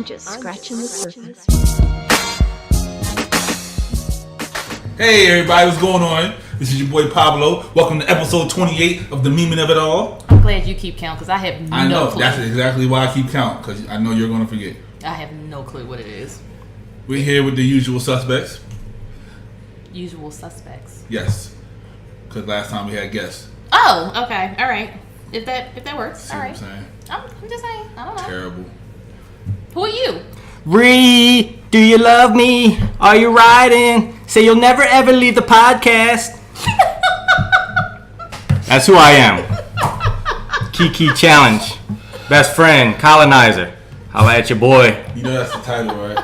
just scratching the surface. Hey everybody, what's going on? This is your boy Pablo. Welcome to episode 28 of the Memeing of It All. I'm glad you keep count because I have no clue. I know, that's exactly why I keep count, because I know you're going to forget. I have no clue what it is. We're here with the usual suspects. Usual suspects? Yes, because last time we had guests. Oh, okay, all right. If that works, See all what right. I'm saying? I'm just saying, I don't know. Terrible. Who are you? Ree, do you love me? Are you riding? Say you'll never ever leave the podcast. That's who I am. Kiki Challenge. Best friend, colonizer. Holla at your boy. You know that's the title, right?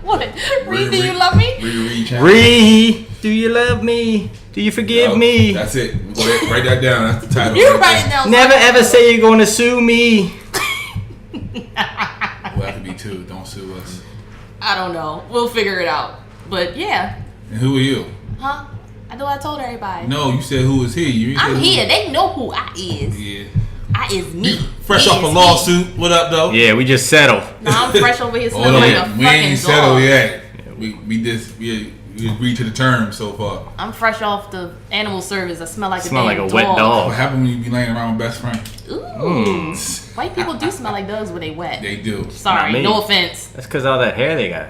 What? Ree, do you love me? Ree, do you love me? Do you forgive me? That's it. Go ahead, write that down. That's the title. You write it down. Never ever say you're gonna sue me. Well, that could be two. Don't sue us. I don't know. We'll figure it out. But yeah. And who are you? Huh? I know I told everybody. No, you said who is he. You I'm said here. They know who I is. Yeah. I is me. Fresh He off a is lawsuit. What up, though? Yeah, we just settled. Me. Nah, I'm fresh over here Hold smelling like a on. fucking We ain't dog. settled yet. We agreed to the terms so far. I'm fresh off the animal service. I smell like Smell a like damn a wet dog. What happened when you be laying around with best friend? Ooh. White people do smell like dogs when they wet. They do. Not Sorry, me. no offense. That's because all that hair they got.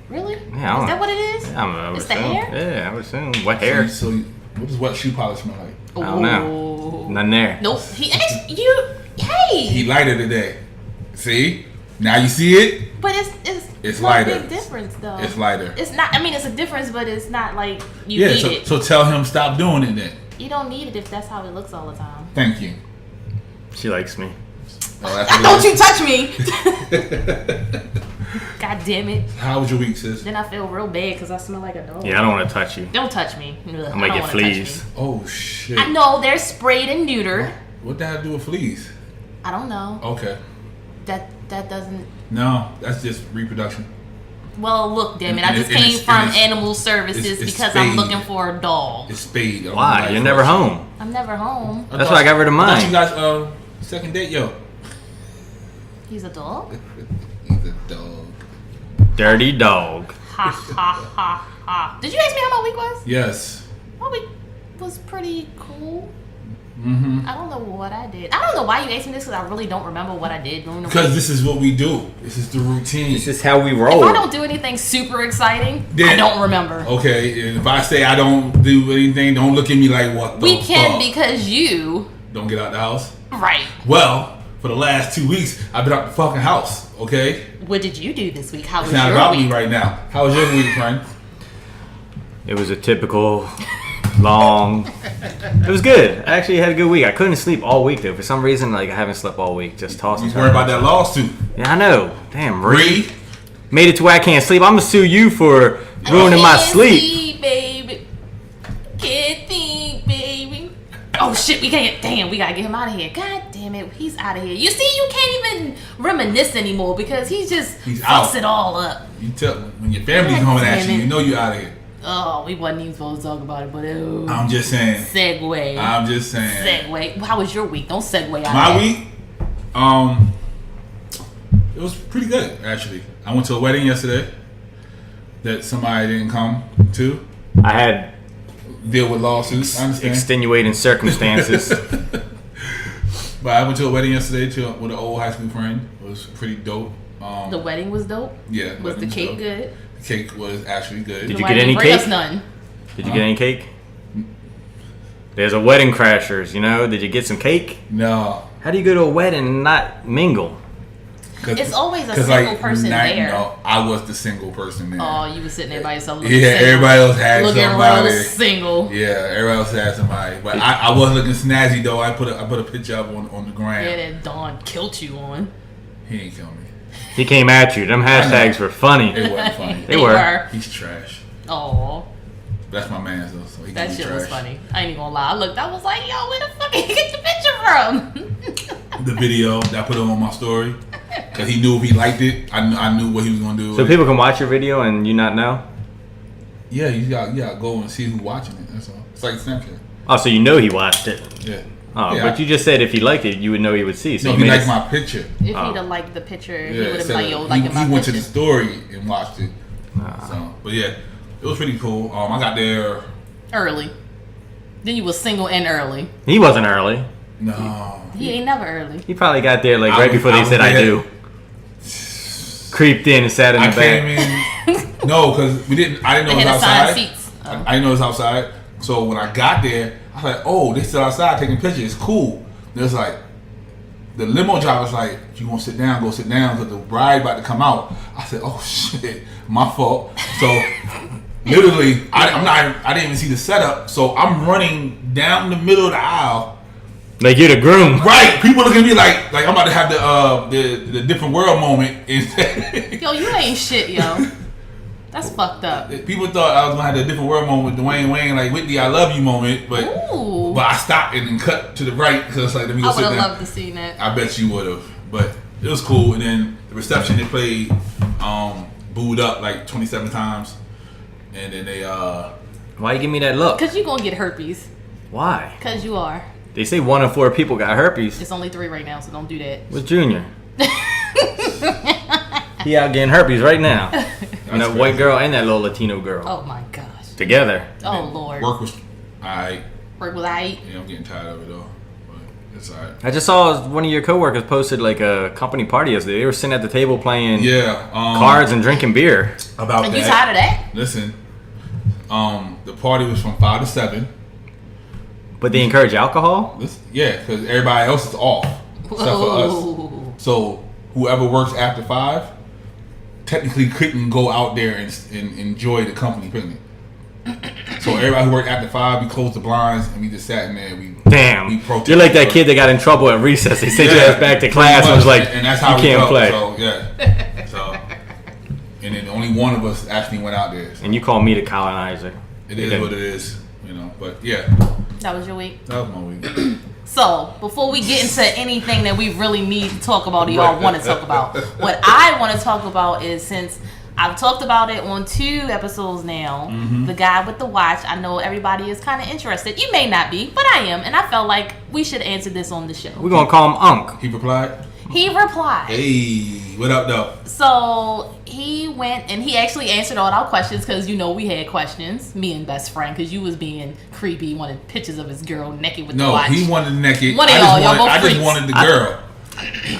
Really? Yeah, Is that what it is? I don't know. I would It's the assume. hair? Yeah, I would assume. Wet hair. So what does wet shoe polish smell like? I don't know. None there. Nope. Hey. He lighter today. See? Now you see it? But it's no lighter. big difference though. It's lighter. It's not. I mean, it's a difference, but it's not like you Yeah, need it. so tell him stop doing it then. You don't need it if that's how it looks all the time. Thank you. She likes me. Oh, that's what Don't it you touch me! God damn it! is. How was your week, sis? Then I feel real bad because I smell like a dog. Yeah, I don't want to touch you. Don't touch me. Ugh, I I might don't get wanna fleas. touch me. Oh, shit. I know they're sprayed and neutered. What the hell do with fleas? I don't know. Okay. That doesn't. No, that's just reproduction. Well, look, damn it! I And just it- and came it's- from and it's- animal services it's because I'm spayed. looking for a dog. It's spade. Why? You're never home. I'm never home. That's why I got rid of I thought mine. you guys, second date, yo. He's a dog. He's a dog. Dirty dog. Ha ha ha ha. Did you ask me how my week was? Yes. My week was pretty cool. Mm-hmm. I don't know what I did. I don't know why you asked me this because I really don't remember what I did during the Because week. this is what we do. This is the routine. This is how we If roll. I don't do anything super exciting, I Then- don't remember. Okay, and if I say I don't do anything, don't look at me like what the We can fuck. because you. Don't get out the house. Right. Well, for the last 2 weeks, I've been out the fucking house, okay? What did you do this week? How It's was not your about week? me right now. How was your week, friend? It was a typical long. It was good. I actually had a good week. I couldn't sleep all week though. For some reason, like I haven't slept all week. Just tossing. You worried about that lawsuit. Yeah, I know. Damn, Ree. Ree? Made it to where I can't sleep. I'm gonna sue you for ruining my Can't sleep. see, baby. Can't think, baby. Oh shit, we can't. Damn, we gotta get him out of here. God damn it, he's out of here. You see, you can't even reminisce anymore because he's He's fucks out. it all up. You tell when your family's God coming damn at you, it. you know you out of here. Oh, we wasn't even supposed to talk about it, but I'm just saying. segue. I'm just saying. Segue. How was your week? Don't segue out My of that. week, it was pretty good actually. I went to a wedding yesterday that somebody didn't come to. I had Deal with lawsuits. I understand. extenuating circumstances. But I went to a wedding yesterday with an old high school friend. It was pretty dope. The wedding was dope. Yeah. Was the wedding cake dope. good? The cake was actually good. Did you Why get didn't any bring us cake? none. Did you get any cake? There's a wedding crashers, you know. Did you get some cake? No. How do you go to a wedding and not mingle? It's always a single person there. No, I was the single person there. Oh, you was sitting there by yourself. Looking Yeah, single. everybody else had looking somebody. real single. Yeah, everybody else had somebody. But I was looking snazzy though. I put a picture up on the gram. Yeah, that Dawn killed you on. He ain't kill me. He came at you. Them hashtags were funny. It wasn't funny. They were. He's trash. Oh, That's my man though. So he that can be shit trash. was funny. I ain't even gonna lie. I looked. I was like, yo, where the fuck did you get the picture from? The video that I put it on my story because he knew if he liked it, I knew what he was gonna do. So with people can watch your video and you not know? it. Yeah, you got go and see who's watching it. That's all. It's like Snapchat. Oh, so you know he watched it. Yeah. Oh, Yeah, but you just said if he liked it, you would know he would see. So No, you he made liked my picture. If he'd have liked the picture, he Yeah, would have so like, yo, like he went to the story and watched it. So, but yeah, it was pretty cool. I got there early. Then you was single and early. He wasn't early. No, He ain't never early. He probably got there like I right was- before I they was said I there. do. Creeped in and sat in the I back. came in. No, because I didn't know They it was had outside. assigned seats. I didn't know it was outside. So when I got there, I was like, "Oh, they still outside taking pictures. It's cool." There's like the limo driver's like, "If you want to sit down, go sit down," because the bride about to come out. I said, "Oh shit, my fault." So literally, I didn't even see the setup. So I'm running down the middle of the aisle. Like you're the groom. Right, people looking at me like I'm about to have the different world moment. Yo, you ain't shit, yo. That's fucked up. People thought I was gonna have the different world moment with Dwayne Wayne, like Whitney, I love you moment, but Ooh. but I stopped and then cut to the right because it's like let me go I sit would have down. loved to see that. I bet you would have, but it was cool. And then the reception they played, booed up like 27 times, and then they Why you give me that look? Cause you gonna get herpes. Why? Cause you are. They say 1 in 4 people got herpes. It's only 3 right now, so don't do that. What's Junior? He out getting herpes right now. And that white girl and that little Latino girl. Oh my gosh. Together. Oh Lord. work was alright. Work was aight. Yeah, I'm getting tired of it though, but it's alright. I just saw one of your coworkers posted like a company party yesterday. They were sitting at the table playing Yeah, cards and drinking beer. about And that. you tired of that? Listen, the party was from 5 to 7. But they encourage alcohol? Yeah, because everybody else is off except for us. Whoa. So whoever works after 5 technically couldn't go out there and enjoy the company picnic. So everybody who worked after 5, we closed the blinds and we just sat in there. We Damn. protested. You're like that kid that got in trouble at recess. They sent your ass back to class and was like, and that's how you we can't felt. play. So yeah. So and then only one of us actually went out there. So And you call me the colonizer. it is what it is, you know. But yeah, That was your week. that was my week. So, before we get into anything that we really need to talk about or y'all want to talk about, what I want to talk about is, since I've talked about it on 2 episodes now, the guy with the watch, I know everybody is kind of interested. You may not be, but I am, and I felt like we should answer this on the show. We're going to call him Unc. He replied, He replied. "Hey, what up, though?" So he went and he actually answered all our questions, because you know we had questions, me and Best Friend, because you was being creepy, wanted pictures of his girl naked with the No, watch. he wanted naked. One of I y'all, just y'all both I just freaks. wanted the girl.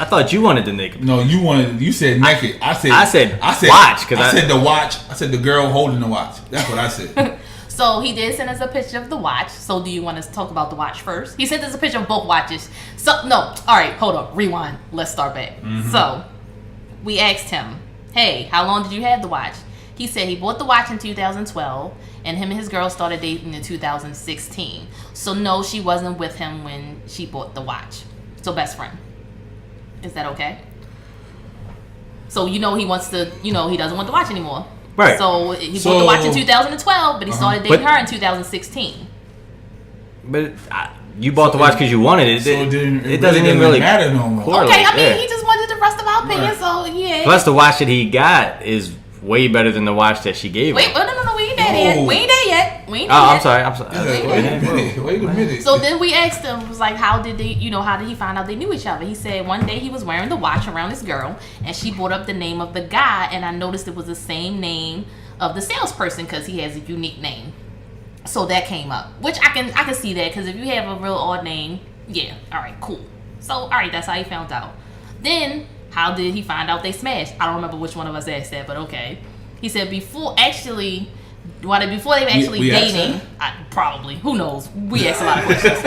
I thought you wanted the naked. No, you wanted. You said naked. I said watch, 'cause I I said the watch. I said the girl holding the watch. That's what I said. So he did send us a picture of the watch. So do you want us to talk about the watch first? He sent us a picture of both watches. So no, all right, hold on, rewind. Let's start back. So we asked him, "Hey, how long did you have the watch?" He said he bought the watch in 2012, and him and his girl started dating in 2016. So no, she wasn't with him when she bought the watch. So Best Friend, is that okay? So he wants to, he doesn't want the watch anymore. Right. So he bought the watch in 2012, but he started dating But- her in 2016. But you bought the watch because you wanted it. So It doesn't even really matter no more. correlate. Okay, I mean, Yeah. he just wanted the rest of our opinion, Right. so yeah. Plus, the watch that he got is way better than the watch that she gave Wait, him. no, we ain't there yet. No. We ain't there yet. Oh, I'm sorry. Wait a minute. So then we asked him, was like, how did he find out they knew each other? He said one day he was wearing the watch around this girl, and she brought up the name of the guy, and I noticed it was the same name of the salesperson because he has a unique name. So that came up, which I can see that, because if you have a real odd name, yeah, all right, cool. So all right, that's how he found out. Then how did he find out they smashed? I don't remember which one of us asked that, but okay. He said before they were actually we asked dating, probably, who knows? We asked a lot of questions.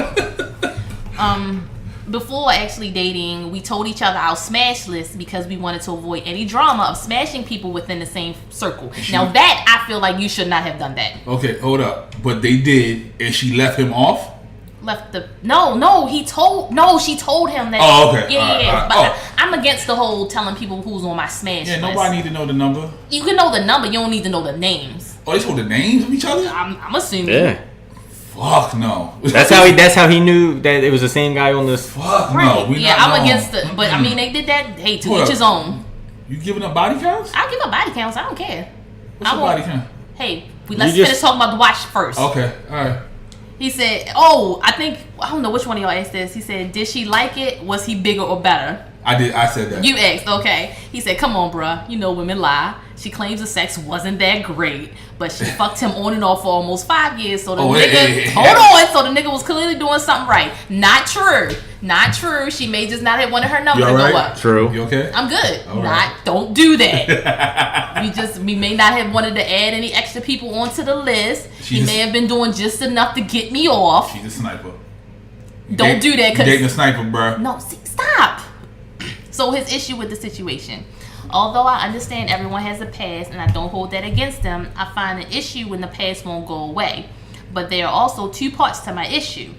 Before actually dating, we told each other our smash list because we wanted to avoid any drama of smashing people within the same circle. Now that, I feel like you should not have done that. Okay, hold up. But they did, and she left him off. She told him that. Oh, okay. Yeah. All right. But Oh. I'm against the whole telling people who's on my smash Yeah, list. nobody need to know the number. You can know the number, you don't need to know the names. Oh, they told the names of each other? I'm assuming. Yeah. Fuck no. That's how he knew that it was the same guy on this. Fuck Right. no. Yeah, I'm against it. But I mean, they did that. Hey, to Hold each up. his own. You giving up body counts? I'll give up body counts. I don't care. What's your body count? Hey, let's You just- finish talking about the watch first. Okay, all right. He said, I don't know which one of y'all asked this. He said, did she like it? Was he bigger or better? I said that. You asked, okay. He said, come on, bruh. You know women lie. She claims the sex wasn't that great, but she fucked him on and off for almost 5 years. So the so the nigga was clearly doing something right. Not true. Not true. She may just not have wanted her number to go up. True. You okay? I'm good. Don't do that. we may not have wanted to add any extra people onto the list. He may have been doing just enough to get me off. She's a sniper. Don't do that. You dating a sniper, bruh. No, stop. So his issue with the situation. Although I understand everyone has a past and I don't hold that against them, I find an issue when the past won't go away. But there are also two parts to my issue.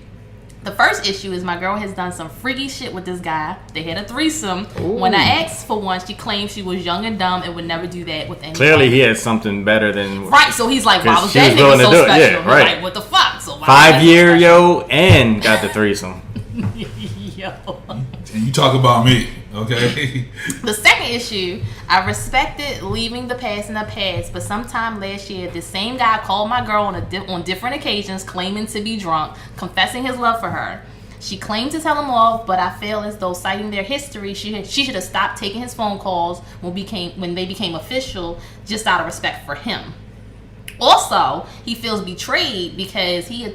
The first issue is my girl has done some freaky shit with this guy. They had a threesome. Ooh. When I asked for one, she claimed she was young and dumb and would never do that with anyone. Clearly he had something better than... Right, so he's like, why was that nigga so special? Yeah, right. Like, what the fuck? So 5 year, yo, and got the threesome. Yo. And you talk about me, okay? The second issue, I respected leaving the past in the past, but sometime last year, this same guy called my girl on different occasions, claiming to be drunk, confessing his love for her. She claimed to tell him off, but I feel as though citing their history, she should have stopped taking his phone calls when they became official, just out of respect for him. Also, he feels betrayed because he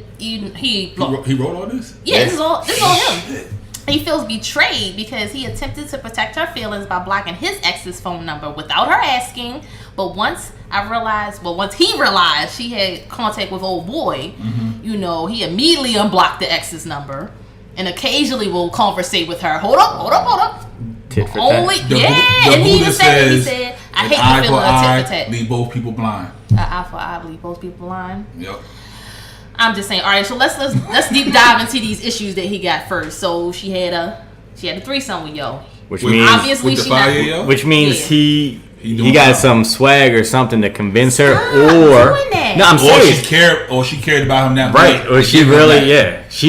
wrote all this? Yeah, this is all him. He feels betrayed because he attempted to protect her feelings by blocking his ex's phone number without her asking. But once he realized she had contact with old boy, he immediately unblocked the ex's number and occasionally will conversate with her. Hold up. Tit for tat. And he even said, I hate the feeling of tit for tat. Leave both people blind. An eye for eye, leave both people blind. Yep. I'm just saying. All right, so let's deep dive into these issues that he got first. So she had a threesome with yo, which means obviously he got some swag or something to convince her, or no, I'm serious. She cared about him that right, or she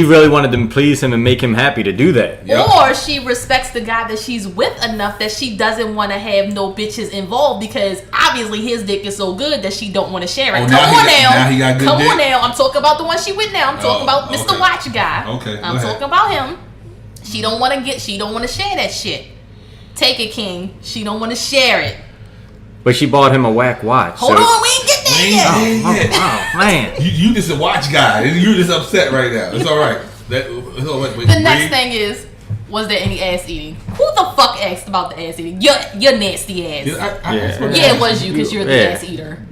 really wanted to please him and make him happy to do that. Yep. Or she respects the guy that she's with enough that she doesn't want to have no bitches involved because obviously his dick is so good that she don't want to share it. Come on now. I'm talking about the one she with now. I'm talking about Mr. Watch guy. Okay, I'm talking about him. She don't want to share that shit. Take it, King. She don't want to share it. But she bought him a whack watch. Hold on, we ain't get there yet. Oh, man. You just a watch guy. You're just upset right now. It's all right. The next thing is, was there any ass eating? Who the fuck asked about the ass eating? Your nasty ass. It was you because you're the ass eater.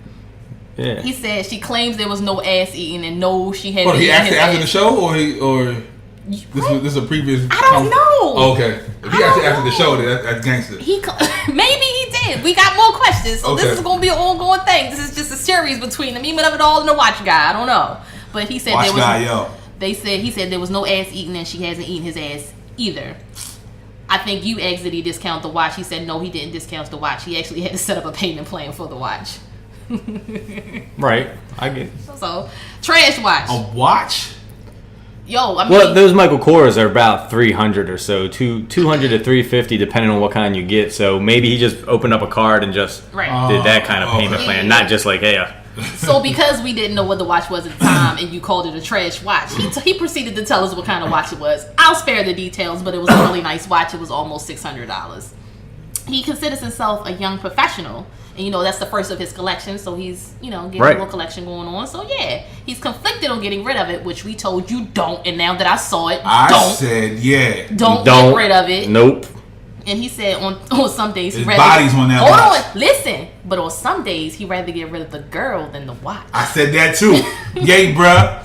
Yeah. He said she claims there was no ass eating and no, she had. He asked it after the show or this is a previous. I don't know. Okay. If he asked it after the show, then that's gangster. Maybe he did. We got more questions, so this is going to be an ongoing thing. This is just a series between the meme of it all and the watch guy. I don't know, but he said he said there was no ass eating and she hasn't eaten his ass either. I think you asked did he discount the watch. He said no, he didn't discount the watch. He actually had to set up a payment plan for the watch. Right, I get it. So trash watch. A watch. Yo, I mean, well, those Michael Kors are about $300 or so, $200 to $350, depending on what kind you get. So maybe he just opened up a card and just did that kind of payment plan, not just like, hey. So because we didn't know what the watch was at the time, and you called it a trash watch, he proceeded to tell us what kind of watch it was. I'll spare the details, but it was a really nice watch. It was almost $600. He considers himself a young professional. And, that's the first of his collection, so he's, getting a little collection going on. So, yeah, he's conflicted on getting rid of it, which we told you don't. And now that I saw it, don't get rid of it. Nope. And he said on some days his body's on that watch. Hold on, listen. But on some days, he'd rather get rid of the girl than the watch. I said that too. Yay, bruh.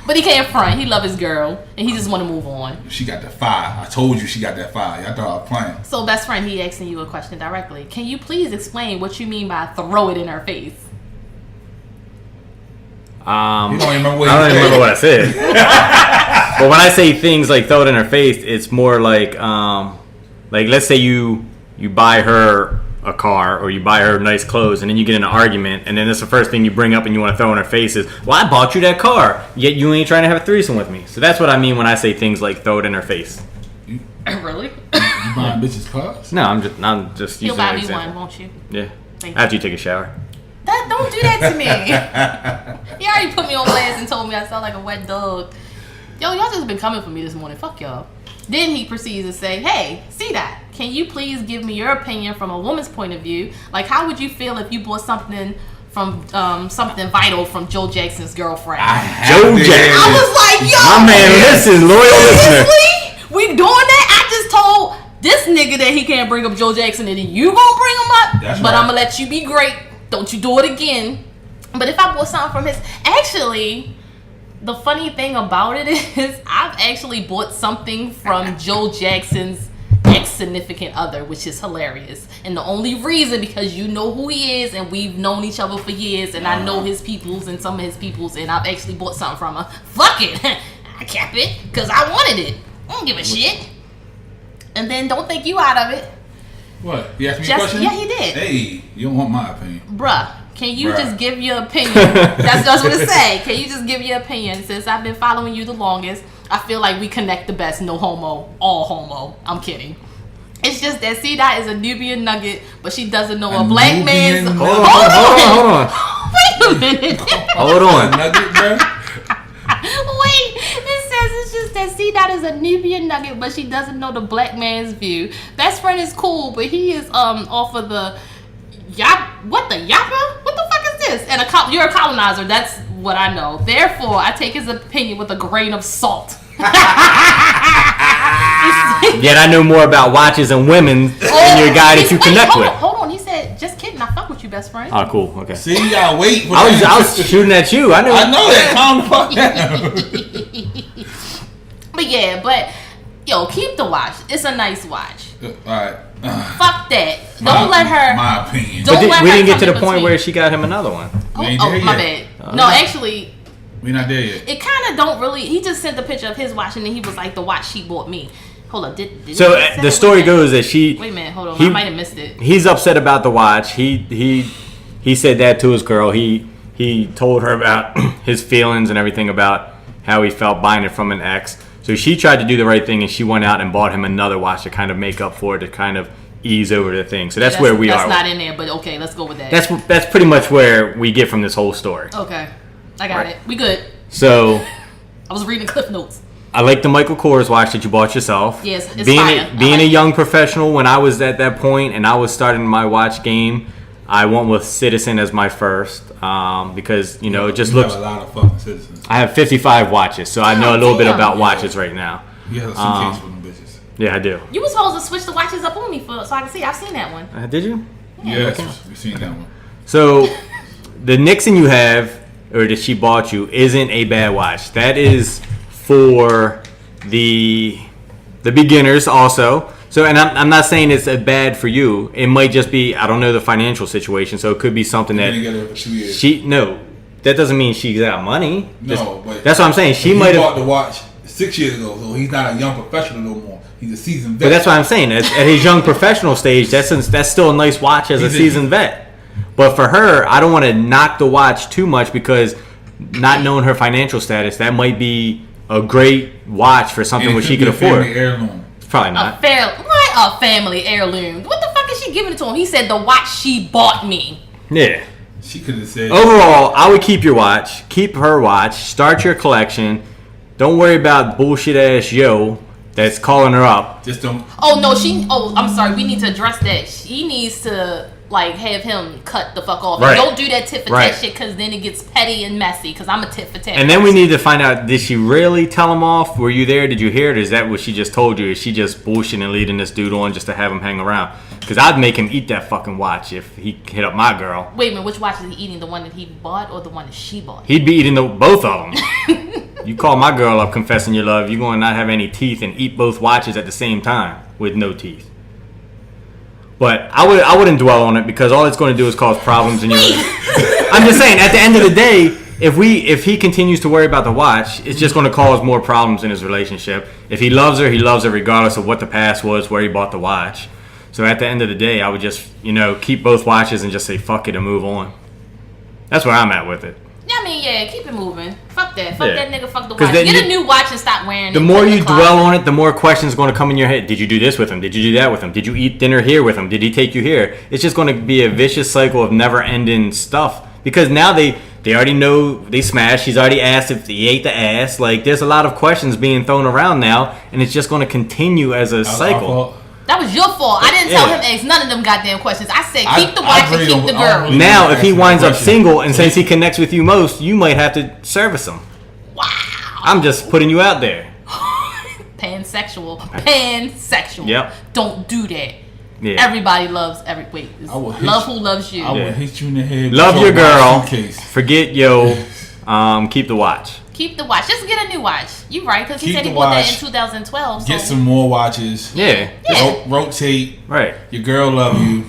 But he can't front. He love his girl, and he just want to move on. She got that fire. I told you she got that fire. I thought I was playing. So, best friend, he asking you a question directly. Can you please explain what you mean by throw it in her face? You don't remember what I don't remember what I said. But when I say things like throw it in her face, it's more like let's say you buy her a car or you buy her nice clothes and then you get in an argument and then that's the first thing you bring up and you want to throw in her face is, well, I bought you that car, yet you ain't trying to have a threesome with me. So that's what I mean when I say things like throw it in her face. Really? You buying bitches cars? No, I'm just using You'll buy an me example. one, won't you? Yeah. Thank After you. you take a shower. Don't do that to me. He already put me on blast and told me I sound like a wet dog. Yo, y'all just been coming for me this morning. Fuck y'all. Then he proceeds to say, hey, see that? Can you please give me your opinion from a woman's point of view? Like, how would you feel if you bought something from something vital from Joe Jackson's girlfriend? Joe Jackson. I was like, yo, my man, listen, loyal listener. seriously? We doing that? I just told this nigga that he can't bring up Joe Jackson, and then you gonna bring him up? That's but right. I'm gonna let you be great. Don't you do it again. But if I bought something from his, actually, the funny thing about it is I've actually bought something from Joe Jackson's ex-significant other, which is hilarious. And the only reason, because you know who he is and we've known each other for years, and I know his peoples and some of his peoples, and I've actually bought something from her. Fuck it. I kept it because I wanted it. I don't give a shit. And then don't think you out of it. What? He asked me a question? Yeah, he did. Hey, you don't want my opinion. Bruh, can you just give your opinion? That's what it say. Can you just give your opinion? Since I've been following you the longest, I feel like we connect the best. No homo, all homo. I'm kidding. It's just that C-Dot is a Nubian nugget, but she doesn't know a black Nubian man's... nugget? Hold on. Wait a minute. Hold on. Nugget, bro? Wait, it says it's just that C-Dot is a Nubian nugget, but she doesn't know the black man's view. Best friend is cool, but he is off of the what the yappa? What the fuck is this? And you're a colonizer. That's what I know. Therefore, I take his opinion with a grain of salt. Yet I know more about watches and women than your guy that you connect with. Hold on. He said, "Just kidding. I fuck with you, best friend." Oh, cool. Okay. See, you gotta wait for I was shooting at you. I know that. Calm the fuck down. But yeah, yo, keep the watch. It's a nice watch. Alright. Fuck that. Don't let her. My opinion. Don't let we her didn't get come to the in point between. where she got him another one. We ain't Oh, there my yet. bad. No, actually, We not there yet. it kind of don't really. He just sent a picture of his watch, and then he was like, "The watch she bought me." Hold on. Did So he send the it? story Wait a minute. goes that she. Wait a minute. Hold on. he- I might have missed it. He's upset about the watch. He said that to his girl. He told her about his feelings and everything about how he felt buying it from an ex. So she tried to do the right thing, and she went out and bought him another watch to kind of make up for it, to kind of ease over the thing. So that's where we That's are. not in there, but okay, let's go with that. That's pretty much where we get from this whole story. Okay, I got Right. it. We good. So I was reading Cliff Notes. I like the Michael Kors watch that you bought yourself. Yes, it's being fire. I being like a it. young professional, when I was at that point and I was starting my watch game, I went with Citizen as my first because it just You looks. have a lot of fucking citizens. I have 55 watches, so I know a little bit damn. about watches right now. You have a suitcase with them bitches. Yeah, I do. You were supposed to switch the watches up on me so I can see. I've seen that one. Did you? Yes, we've seen that one. So the Nixon you have, or that she bought you, isn't a bad watch. That is for the beginners also. So, and I'm not saying it's bad for you. It might just be, I don't know the financial situation, so it could be something Been that together for 2 years. no, that doesn't mean she's got money. No, but That's what I'm saying. She he might bought have. the watch 6 years ago, so he's not a young professional no more. He's a seasoned vet. But that's what I'm saying. At his young professional stage, that's still a nice watch as a He's a- seasoned vet. But for her, I don't want to knock the watch too much because not knowing her financial status, that might be a great watch for something And it where she could could be a afford. family heirloom. Probably A not. family heirloom. What the fuck is she giving it to him? He said the watch she bought me. Yeah. She could have said, Overall, I would keep your watch. Keep her watch. Start your collection. Don't worry about bullshit ass yo that's calling her up. just don't. Oh no, I'm sorry. We need to address that. She needs to have him cut the fuck off. Right. Don't do that tit for Right. tat shit, because then it gets petty and messy. Because I'm a tit for tat. And then we person. need to find out, did she really tell him off? Were you there? Did you hear it? Is that what she just told you? Is she just bullshitting and leading this dude on just to have him hang around? Because I'd make him eat that fucking watch if he hit up my girl. Wait a minute. Which watch is he eating? The one that he bought or the one that she bought? He'd be eating both of them. You call my girl up confessing your love, you're going to not have any teeth and eat both watches at the same time with no teeth. But I wouldn't dwell on it because all it's going to do is cause problems in your. I'm just saying, at the end of the day, if he continues to worry about the watch, it's just going to cause more problems in his relationship. If he loves her regardless of what the past was, where he bought the watch. So at the end of the day, I would just keep both watches and just say fuck it and move on. That's where I'm at with it. I mean, yeah, keep it moving. Fuck that. Fuck Yeah. that nigga. Fuck the 'Cause watch. then Get a new watch and stop wearing it. The more Put it in you the closet. dwell on it, the more questions going to come in your head. Did you do this with him? Did you do that with him? Did you eat dinner here with him? Did he take you here? It's just going to be a vicious cycle of never-ending stuff Because now they already know they smashed. She's already asked if he ate the ass. Like, there's a lot of questions being thrown around now, and it's just going to continue as a cycle. That was your fault. I didn't tell him ask none of them goddamn questions. I said keep the watch and keep the girl. Really now, if he winds up single, and since he connects with you most, you might have to service him. Wow. I'm just putting you out there. Pansexual. Yep. Don't do that. Yeah. Everybody loves love who loves you. I will hit you in the head. Love your girl. Suitcase. Forget keep the watch. Keep the watch. Just get a new watch. You right, because he said he the bought that watch. in 2012. So. Get some more watches. Yeah. Rotate. Right. Your girl love you.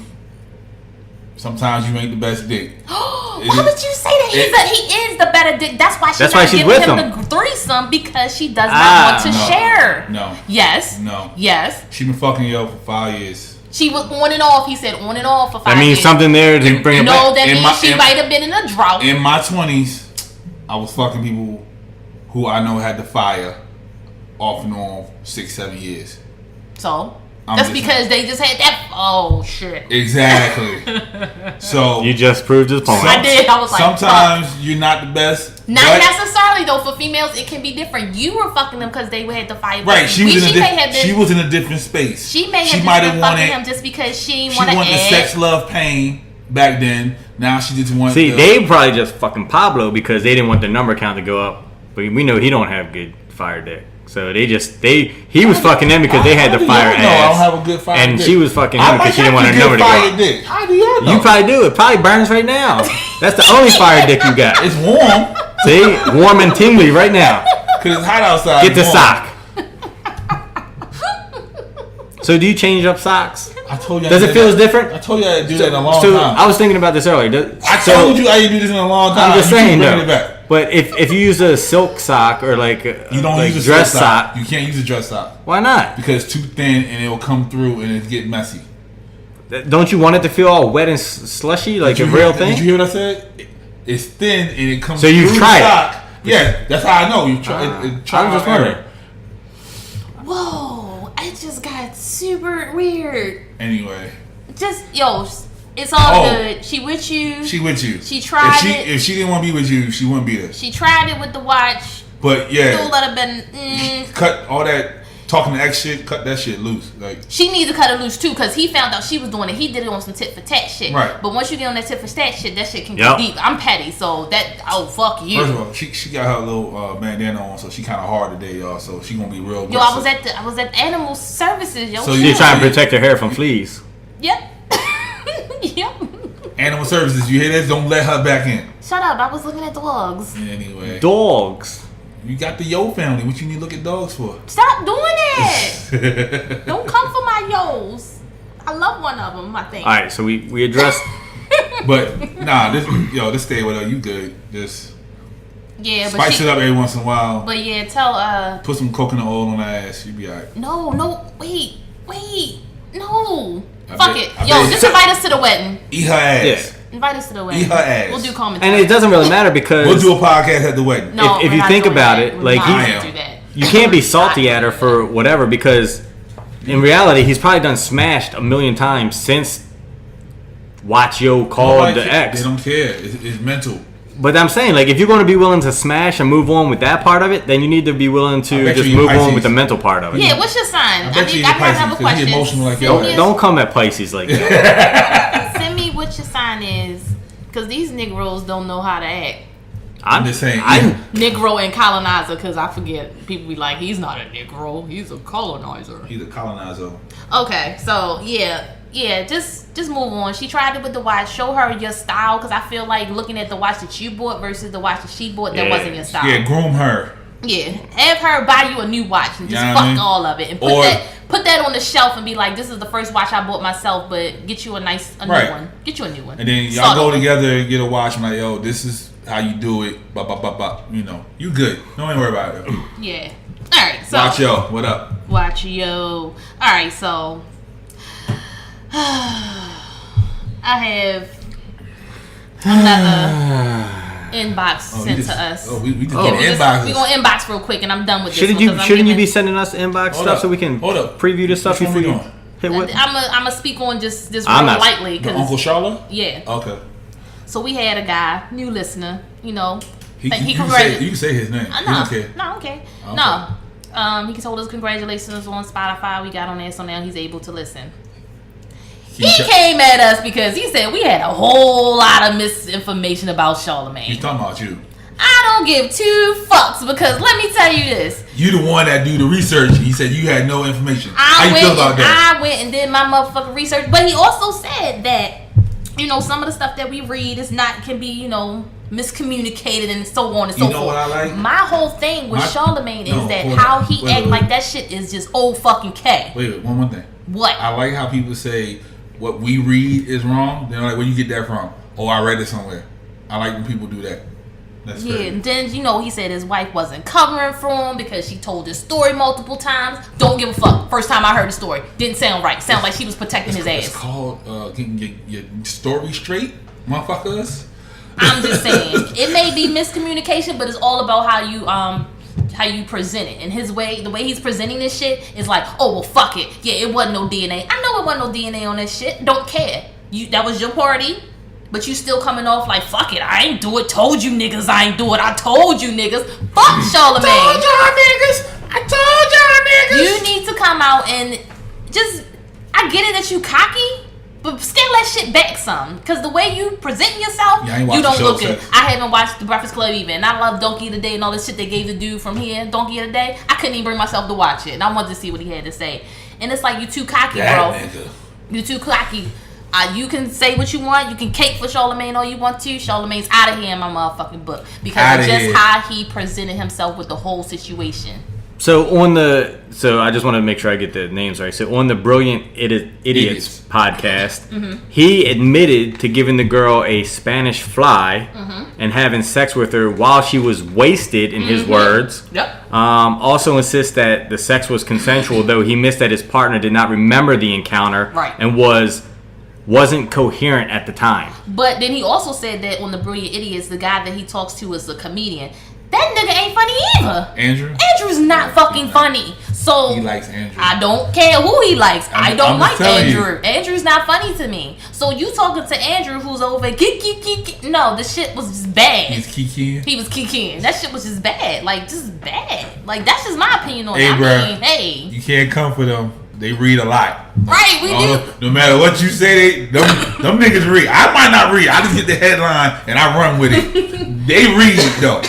Sometimes you ain't the best dick. Why would you say that? He is the better dick. That's why she's with him him. the threesome, because she does not want to share. No. Yes. No. Yes. She been fucking you for 5 years. She was on and off. He said on and off for 5 years. That means something there to bring it back. No, that means she might have been in a drought. In my 20s, I was fucking people who I know had the fire off and on 6-7 years. So that's because they just had that. Oh shit! Exactly. So you just proved his point. I did. I was like, sometimes you're not the best. Not necessarily though. For females, it can be different. You were fucking them because they had the fire. Right. She was in a different space. She may have been fucking him just because she wanted the sex, love, pain back then. Now she just wants. See, they probably just fucking Pablo because they didn't want their number count to go up. But we know he don't have good fire dick. So he was fucking them because they had the fire ass. I don't have a good fire and dick. she was fucking him because she didn't want her number to go up. Dick. How do y'all know? You probably do. It probably burns right now. That's the only fire dick you got. It's warm. See? Warm and tingly right now. Because it's hot outside. Get the sock. So do you change up socks? I told you. Does it feel as different? I told you I did that in a long time. I was thinking about this earlier. I told you I didn't do this in a long time. I'm just saying though. It back. But if you use a silk sock or like you don't like use a dress sock. You can't use a dress sock. Why not? Because it's too thin and it'll come through and it get messy. Don't you want it to feel all wet and slushy like a real thing? Did you hear what I said? It's thin and it comes. So through you've tried the sock. Yeah, that's how I know you try. I'm just wondering. Whoa! It just got super weird. Anyway. It's all good. She with you. She tried it. If she didn't want to be with you, she wouldn't be there. She tried it with the watch. But yeah. Still let her been. Cut all that talking to X shit. Cut that shit loose. Like she needs to cut it loose too, because he found out she was doing it. He did it on some tit for tat shit. Right. But once you get on that tit for tat shit, that shit can get deep. I'm petty, so fuck you. First of all, she got her little bandana on, so she kind of hard today, y'all. So she gonna be real. Yo, I was at animal services, yo. So you're trying to protect her hair from fleas. Yep. Yep. Animal services, you hear this? Don't let her back in. Shut up! I was looking at dogs. Anyway. Dogs. You got the Yo family. What you need to look at dogs for? Stop doing it! Don't come for my Yos. I love one of them, I think. All right, so we addressed. But nah, this stay with her. You good? Just spice it up every once in a while. But yeah, tell put some coconut oil on her ass. You be alright. No, wait, no. Fuck it. Yo, just invite us to the wedding. Eat her ass. Yeah. Invite us to the wedding. Eat her ass. We'll do commentary. And it doesn't really matter because we'll do a podcast at the wedding. No, if you think about it, like you can't be salty at her for whatever because in reality he's probably done smashed 1,000,000 times since Watch Yo called the ex. They don't care. It's mental. But I'm saying, like, if you're going to be willing to smash and move on with that part of it, then you need to be willing to just move on with the mental part of it. Yeah, what's your sign? I have a question. He emotional like yo. Don't come at Pisces like that. Send me what your sign is, because these Negroes don't know how to act. I'm just saying. Negro and colonizer, because I forget. People be like, he's not a Negro. He's a colonizer. He's a colonizer. Okay, so, yeah, just move on. She tried it with the watch. Show her your style, because I feel like looking at the watch that you bought versus the watch that she bought, that wasn't your style. Yeah, groom her. Yeah, have her buy you a new watch and just fuck all of it and put that on the shelf and be like, this is the first watch I bought myself, but get you a new one. Get you a new one. And then y'all go together and get a watch. I'm like, yo, this is how you do it. Blah, blah, blah, blah. You know, you good. Don't even worry about it. Yeah. All right. So Watch Yo. What up? Watch Yo. All right. So I have another inbox sent to us. We just get inboxes. We're going to inbox real quick and I'm done with this. Shouldn't you be sending us inbox stuff so we can preview the stuff before you hit what? I'm going to speak on just real lightly. The Uncle Charlotte? Yeah. Okay. So we had a guy, new listener, you know. You can say his name. No, He don't care. no, okay. Okay. No. He told us congratulations on Spotify. We got on there, so now he's able to listen. He came at us because he said we had a whole lot of misinformation about Charlamagne. He's talking about you. I don't give two fucks because let me tell you this. You the one that do the research. He said you had no information. How you feel about that? I went and did my motherfucking research, but he also said that, you know, some of the stuff that we read can be, you know, miscommunicated and so on and so forth. You know what I like? My whole thing with Charlamagne is that how he act like that shit is just old fucking K. Wait, one more thing. What? I like how people say what we read is wrong. They're like, where you get that from? Oh, I read it somewhere. I like when people do that. That's yeah, fair. and then, you know, he said his wife wasn't covering for him because she told his story multiple times. Don't give a fuck. First time I heard the story. Didn't sound right. Sound like she was protecting his ass. It's called getting your story straight, motherfuckers. I'm just saying. It may be miscommunication, but it's all about how you present it. And the way he's presenting this shit is like, oh, well, fuck it. Yeah, it wasn't no DNA. I know it wasn't no DNA on this shit. Don't care. That was your party. But you still coming off like, fuck it, I ain't do it. Told you niggas I ain't do it. I told you niggas. Fuck Charlamagne. Told y'all niggas. I told y'all niggas. You need to come out and just, I get it that you cocky, but scale that shit back some. Because the way you present yourself, you don't look good. I haven't watched The Breakfast Club even. And I love Donkey of the Day and all this shit they gave the dude from here, Donkey of the Day. I couldn't even bring myself to watch it. And I wanted to see what he had to say. And it's like, you too cocky, bro. Nigga. You too cocky. You can say what you want. You can cake for Charlamagne all you want to. Charlamagne's out of here in my motherfucking book because of just how he presented himself with the whole situation. So I just want to make sure I get the names right. So on the Brilliant Idiots podcast, he admitted to giving the girl a Spanish fly and having sex with her while she was wasted, in his words. Yep. Also insists that the sex was consensual, though he missed that his partner did not remember the encounter and wasn't coherent at the time. But then he also said that on the Brilliant Idiots, the guy that he talks to is a comedian. That nigga ain't funny either. Andrew? Andrew's not fucking funny. So he likes Andrew. I don't care who he likes. I don't like Andrew. You. Andrew's not funny to me. So you talking to Andrew who's over no, the shit was just bad. He's kikiing? He was kikiing. That shit was just bad. Like, just bad. Like, that's just my opinion on it. Hey, bro, you can't come for them. They read a lot. Right, we do. No matter what you say, them niggas read. I might not read. I just get the headline and I run with it. They read though.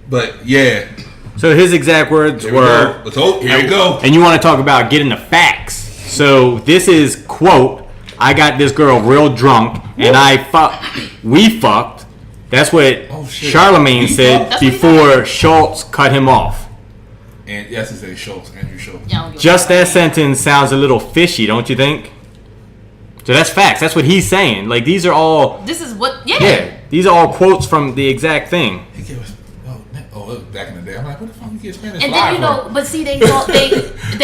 But yeah. So his exact words were, here we go. And you want to talk about getting the facts. So this is, quote, I got this girl real drunk and we fucked. That's what Charlamagne said before Schultz cut him off. And yes, it says Schultz, Andrew Schultz. Just that sentence sounds a little fishy, don't you think? So that's facts. That's what he's saying. Like, these are all... This is what... Yeah. These are all quotes from the exact thing. Back in the day, I'm like, what the fuck you get Spanish? And then, you know, but see, they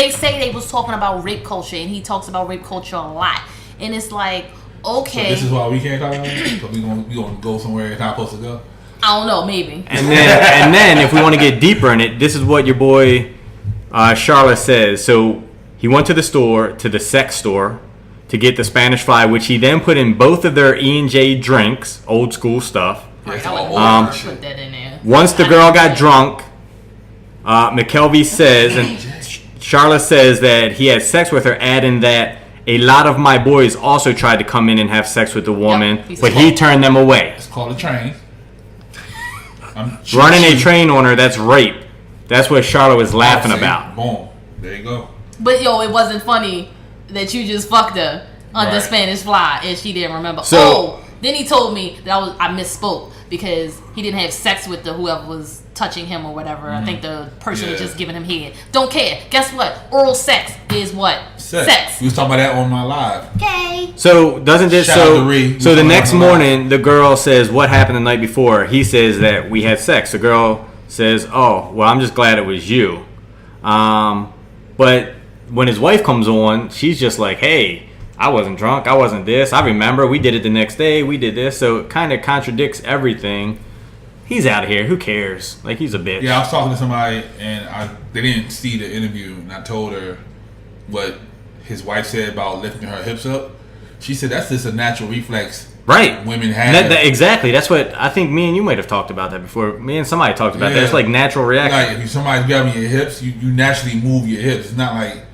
say they was talking about rape culture, and he talks about rape culture a lot. And it's like, okay... So this is why we can't talk about it? So we gonna go somewhere it's not supposed to go? I don't know, maybe. And then if we want to get deeper in it, this is what your boy Charlotte says. So he went to the sex store, to get the Spanish fly, which he then put in both of their E&J drinks, old school stuff. Put that in there. Once the girl got drunk, McKelvey says, and Charlotte says that he had sex with her, adding that a lot of my boys also tried to come in and have sex with the woman, but he turned them away. It's called a train. Running a train on her, that's rape. That's what Charlotte was laughing about. Boom. There you go. But yo, it wasn't funny that you just fucked her on the Spanish fly and she didn't remember. Then he told me that I misspoke because he didn't have sex with whoever was touching him or whatever. I think the person was just giving him head. Don't care. Guess what? Oral sex is what? Sex. We was talking about that on my live. Okay. So doesn't this so the next morning the girl says what happened the night before? He says that we had sex. The girl says, "Oh, well, I'm just glad it was you." But when his wife comes on, she's just like, "Hey, I wasn't drunk. I wasn't this. I remember we did it the next day. We did this." So it kind of contradicts everything. He's out of here. Who cares? Like, he's a bitch. Yeah, I was talking to somebody and they didn't see the interview, and I told her what his wife said about lifting her hips up. She said that's just a natural reflex Right. women have. Exactly. That's what I think. Me and you might have talked about that before. Me and somebody talked about that. It's like natural reaction. Like if somebody's grabbing your hips, you naturally move your hips. It's not like,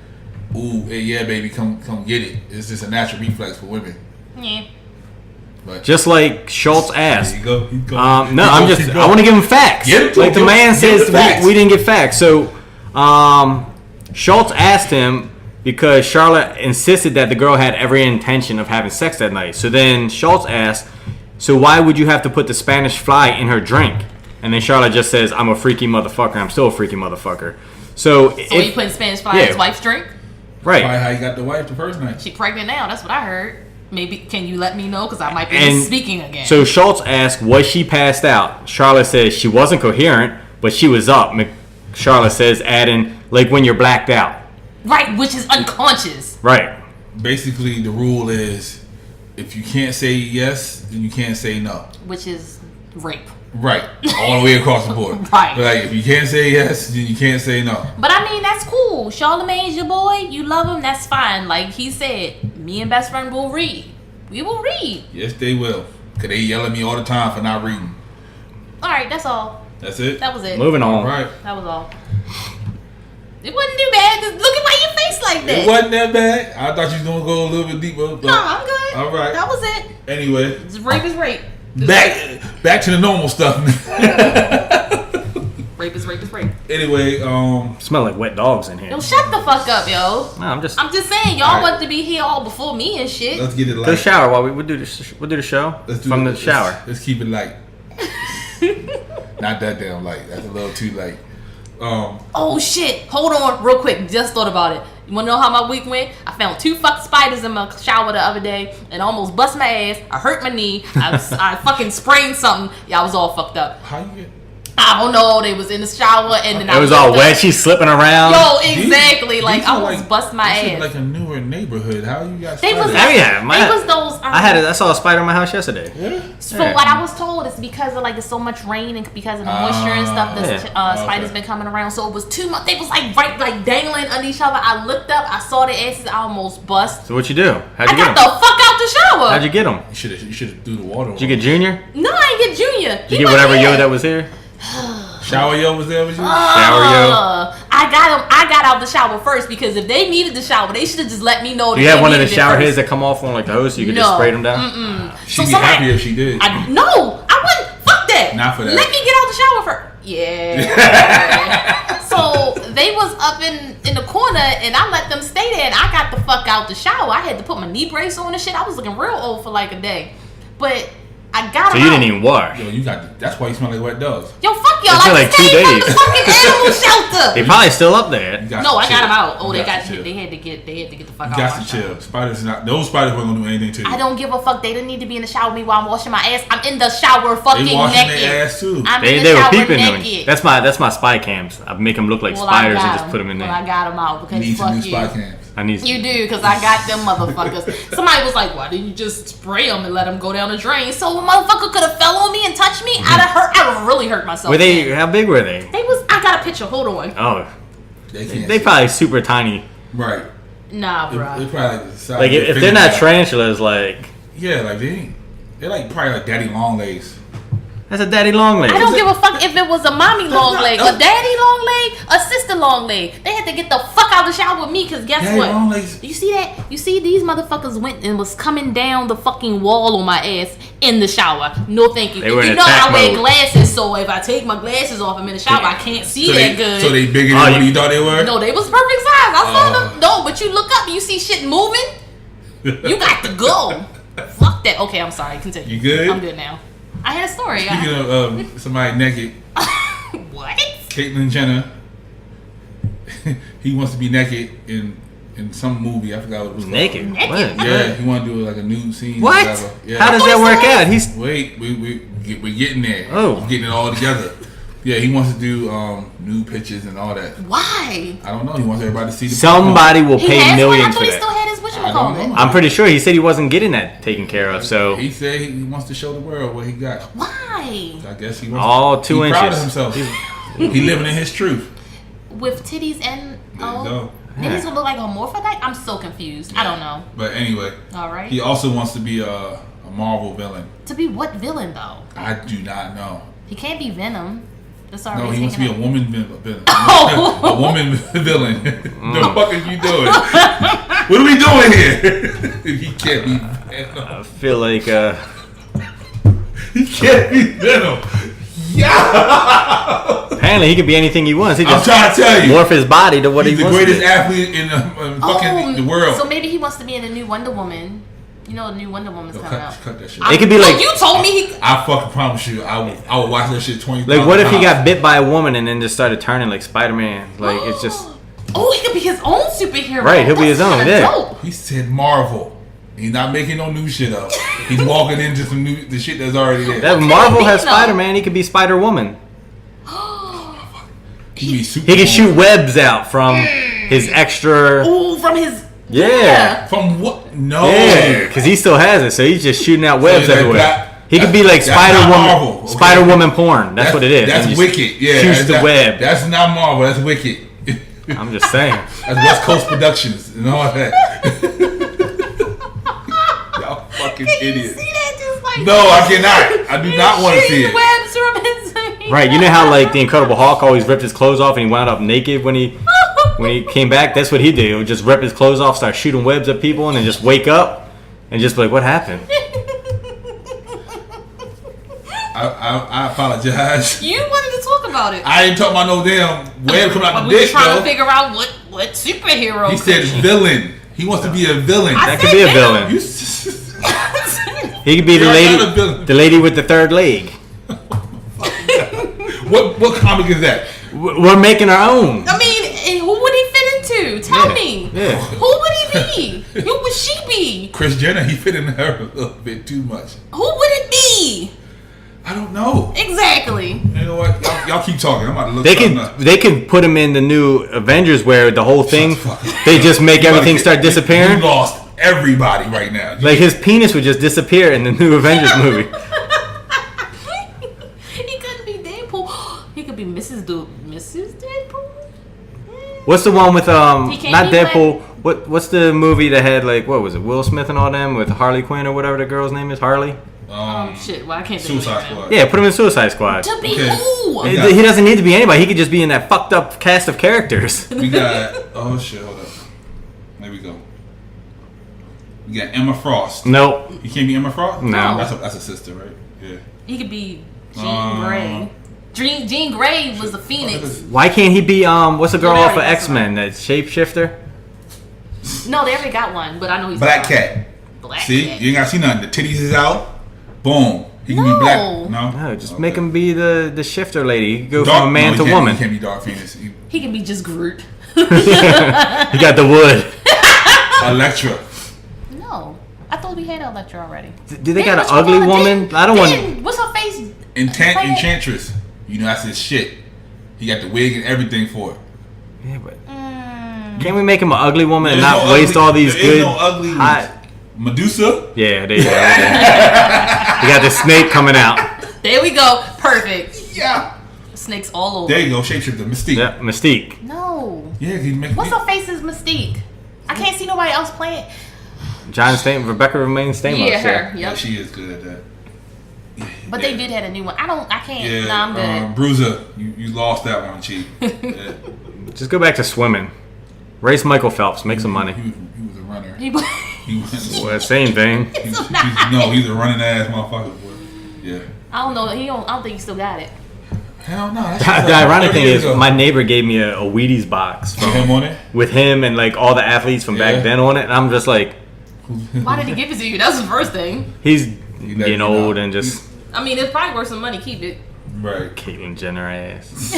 ooh, hey, yeah, baby, come get it. It's just a natural reflex for women. Yeah. But Just like Schultz asked. there you go. You go. No, I want to give him facts. Like the man says, we didn't get facts. So, Schultz asked him because Charlotte insisted that the girl had every intention of having sex that night. So then Schultz asked, so why would you have to put the Spanish fly in her drink? And then Charlotte just says, I'm a freaky motherfucker. I'm still a freaky motherfucker. So you putting Spanish fly in his wife's drink? Right. Probably how you got the wife the first night. She pregnant now. That's what I heard. Maybe can you let me know because I might be speaking again. So Schultz asked, was she passed out? Charlotte says she wasn't coherent, but she was up. Charlotte says, adding, like when you're blacked out. Right, which is unconscious. Right. Basically, the rule is if you can't say yes, then you can't say no. Which is rape. Right. All the way across the board. Right. But like if you can't say yes, then you can't say no. But I mean, that's cool. Charlamagne's your boy. You love him. That's fine. Like he said, me and best friend will read. We will read. Yes, they will. Because they yell at me all the time for not reading. All right, that's all. That's it? That was it. Moving on. All right. That was all. It wasn't too bad. Just look at why you face like that. It wasn't that bad. I thought you was going to go a little bit deeper. But No, I'm good. All right. That was it. Anyway. Rape is rape. Back to the normal stuff. Rape is rape is rape. Anyway, Smell like wet dogs in here. Yo, shut the fuck up, yo. No, I'm just saying, y'all want to be here all before me and shit. let's get it light. go shower while we'll do the show from the shower. Let's keep it light. Not that damn light. That's a little too light. Oh shit! Hold on, real quick. Just thought about it. You wanna know how my week went? I found 2 fucking spiders in my shower the other day and almost bust my ass. I hurt my knee. I fucking sprained something. Yeah, I was all fucked up. How you get? I don't know. They was in the shower and then It was all wet. She's slipping around. Yo, exactly. Like These I are almost bust my this is ass. like a newer neighborhood. How you got? They was spiders? they was those. I saw a spider in my house yesterday. Yeah. So what I was told is because of like there's so much rain and because of the moisture and stuff, the spiders been coming around. So it was too much. They was like dangling under each other. I looked up, I saw the asses, I almost bust. So what you do? How'd you I get got them? the fuck out the shower. How'd you get them? You should have threw the water. Did you get Junior? No, I ain't get Junior. Did you get whatever yo that was here? Shower yo was there with you? Shower yo. I got out the shower first because if they needed the shower, they should have just let me know. Do you have one of the shower heads that come off on like the hose so you could just spray them down? She'd be happy if she did. No, I wouldn't. Fuck that. Not for that. Let me get out the shower first. Yeah. So they was up in the corner and I let them stay there and I got the fuck out the shower. I had to put my knee brace on and shit. I was looking real old for like a day. But I got So them you out. didn't even wash. Yo, that's why you smell like wet dogs. Yo, fuck y'all. It's been I like just 2 came from days. the fucking animal shelter. They probably still up there. No, I got them out. Oh, You they got got to chill. they had to get the fuck You out. got my to shower. chill. Those spiders weren't gonna do anything to you. I don't give a fuck. They didn't need to be in the shower with me while I'm washing my ass. I'm in the shower fucking They washing naked. their ass too. I'm They in the were shower peeping naked. me. That's my spy cams. I make them look like spiders and just put them in there. Well, I got them out You because need some new fuck spy you. cams. I need. You do because I got them motherfuckers. Somebody was like, "Why didn't you just spray them and let them go down the drain?" So a motherfucker could have fell on me and touched me. I'd have really hurt myself. Were they? How big were they? They was. I got a picture. Hold on. Oh, They can't. they probably super tiny. Right. Nah, They bro. probably like the size Like of your if they're not fingernail. tarantulas, like Yeah, like they ain't. They're like probably like daddy long legs. that's a daddy long leg. I don't give a fuck if it was a mommy long not- leg, a daddy long leg, a sister long leg. They had to get the fuck out of the shower with me because guess Daddy what? long legs. You see that? You see these motherfuckers went and was coming down the fucking wall on my ass in the shower. No thank you. They were in You know attack I wear mode. glasses, so if I take my glasses off, I'm in the shower. I can't see that good. So they bigger Oh, than what you thought they were? No, they was perfect size. I saw Oh. them. No, but you look up and you see shit moving. You got to go. Fuck that. Okay, I'm sorry. Continue. You good? I'm good now. I had a story. Speaking of somebody naked, What? Caitlyn Jenner, he wants to be naked in some movie. I forgot what it was. Naked. Naked? What? Yeah, he want to do like a nude scene. What? Or whatever. Yeah. How does that work out? He's Wait, we're getting there. Oh. We're getting it all together. Yeah, he wants to do nude pictures and all that. Why? I don't know. He wants everybody to see the somebody will He pay has one. I millions thought for he still that. had his I don't whatchamacallit. know. I'm pretty sure he said he wasn't getting that taken care of. So He said he wants to show the world what he got. Why? I guess he wants all 2 he proud of inches. himself. He living in his truth. With titties and There you go. titties will look like a morphodite? I'm so confused. I don't know. But anyway, All right. he also wants to be a A Marvel villain. To be what villain though? I do not know. He can't be Venom. That's already No, he wants to be a taken woman villain. A woman villain. The fuck are you doing? What are we doing here? He can't be Venom. I feel like He can't be Venom. Yeah. apparently he could be anything he wants. He I'm just trying to tell you. morph his body to what He's he the wants. greatest to be. athlete in fucking the world. So maybe he wants to be in the new Wonder Woman. You know, the new Wonder Woman's coming out. Cut that shit. It could be like you told me he. I fucking promise you, I would watch that shit 20 like what if he got bit by a woman and then just started turning like Spider-Man? Like it's just Oh, he could be his own superhero. Right, he'll be his own, kinda yeah. dope. He said Marvel. He's not making no new shit up. He's walking into the shit that's already there. that Okay, Marvel has Nino. Spider-Man. He could be Spider-Woman. He be super. He can shoot webs out from his extra. Ooh, from his. Yeah. From what? No. Yeah, because he still has it, so he's just shooting out webs that- everywhere. that- He could be like that's not Spider-Woman, Marvel, okay? Spider-Woman porn. That's what it is. That's And just wicked. Yeah. shoots that's the not- web. That's not Marvel. That's wicked. I'm just saying. That's West Coast Productions and all that. Y'all fucking idiots. See that? Just like No, I cannot. I do not want to see shooting it. webs from his. Right, you know how like the Incredible Hulk always ripped his clothes off and he wound up naked when he came back? That's what he did. He would just rip his clothes off, start shooting webs at people, and then just wake up and just be like, what happened? I apologize. You wanted to talk about it. I ain't talking about no damn web coming out But the we were dick, trying though. to figure out what superhero. He said villain. He wants to be a villain. That could be a villain. You He could be the You're not a villain. lady, the lady with the third leg. what comic is that? We're making our own. I mean, and who would he fit into? Tell Yeah, me. yeah. Who would he be? Who would she be? Kris Jenner. He fit in her a little bit too much. Who would it be? I don't know. Exactly. You know what? Y'all keep talking. I'm about to look something up. They could put him in the new Avengers where the whole thing Shut the fuck up. they just make You everything gotta start get- disappearing. You lost everybody right now. Like his penis would just disappear in the new Avengers movie. He couldn't be Deadpool. He could be Mrs. Deadpool. What's the one with He can't not be Deadpool? What's the movie that had like what was it? Will Smith and all them with Harley Quinn or whatever the girl's name is, Harley? Shit. Well, I can't think of Suicide it now. Squad. Yeah, put him in Suicide Squad. To be Okay. who? Yeah. He doesn't need to be anybody. He could just be in that fucked up cast of characters. We got. Oh shit! Hold up. There we go. We got Emma Frost. Nope. You can't be Emma Frost. No. That's a sister, right? Yeah. He could be Jean Grey. Jean Grey was the Phoenix. Why can't he be what's the girl Well, off of there he X Men? That shapeshifter? No, they already got one, but I know he's Black not. Cat. Black See, Cat. you ain't gotta see nothing. The titties is out. Boom. He can No. be black. No. No, just Okay. make him be the shifter lady. He could go Dark- from a man no, to he can't- woman. He can't be Dark Phoenix. He can be just Groot. He got the wood. Elektra. No, I thought we had Elektra already. Do they got an Which ugly one? woman? Didn't- I don't want. didn't- What's her face? Enchantress. You know that's his shit. He got the wig and everything for it. Yeah, but can't we make him an ugly woman and There's not no waste ugly- all these there is good? no ugly ones. hot- Medusa. Yeah, there you go. You got the snake coming out. There we go. Perfect. Yeah. Snakes all over. There you go. Shapeshifter. Mystique. Yeah, Mystique. No. Yeah, he make. What's her face is Mystique. I can't see nobody else playing. John Stamos, Rebecca Romaine Stamos. Yeah, her. Yeah, Yep. she is good at that. But they did have a new one. I can't. Yeah, Nah, I'm good. Bruiser, you lost that one, Chief. Yeah. Just go back to swimming. Race Michael Phelps, make some money. He was a runner. He- He was, Well, same thing. he's a running ass motherfucker. Boy. Yeah. I don't know. I don't think he still got it. Hell no. That's The ironic thing is, my neighbor gave me a Wheaties box Put him on it. with him and like all the athletes from Yeah. back then on it, and I'm just like, Why did he give it to you? That's the first thing. he's let getting you know. old and just I mean, it's probably worth some money. Keep it. Right. Caitlyn Jenner ass.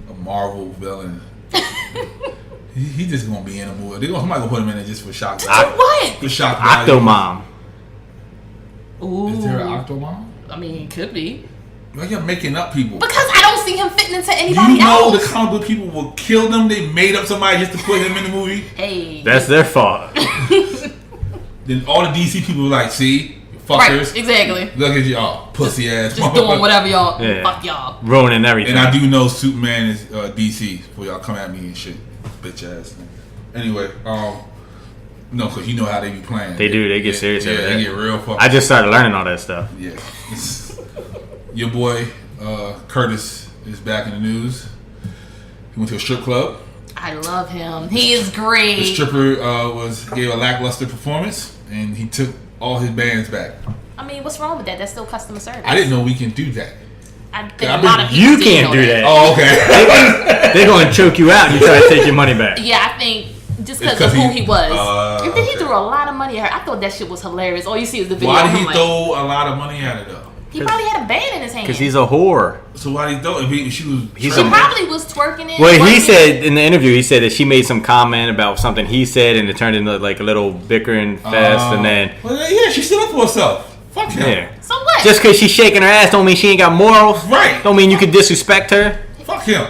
A Marvel villain. he just gonna be in a movie. Somebody gonna put him in there just for shock. What? For shock value. Octomom. Ooh. Is there an Octomom? I mean, it could be. Like you're making up people. Because I don't see him fitting into anybody You know else. the comic book people will kill them. They made up somebody just to put him in the movie. Hey. That's their fault. Then all the DC people were like, see, fuckers. Right, exactly. Look at y'all, pussy ass. Just doing whatever y'all. Yeah. Fuck y'all. Ruining everything. And I do know Superman is DC. Before y'all come at me and shit, bitch ass. Anyway, No, because you know how they be playing. They do. They get serious. Yeah, they get real fucked. I just started learning all that stuff. Yeah. Your boy Curtis is back in the news. He went to a strip club. I love him. He is great. The stripper gave a lackluster performance, and he took all his bands back. I mean, what's wrong with that? That's still customer service. I didn't know we can do that. I think a lot of people You didn't can't know do that. Oh, okay. They're going to choke you out and you try to take your money back. Yeah, I think just because of who he was. And then he threw a lot of money at her. I thought that shit was hilarious. All you see is the video. Why did he I'm throw a lot of money at it though? He probably had a band in his hand. Because he's a whore. So why did he throw it? He probably was twerking it. Well, he said in the interview, he said that she made some comment about something he said, and it turned into like a little bickering fest, and then... Well, yeah, she stood up for herself. Fuck him. Yeah. So what? Just because she's shaking her ass don't mean she ain't got morals. Right. Don't mean you can disrespect her. Fuck him.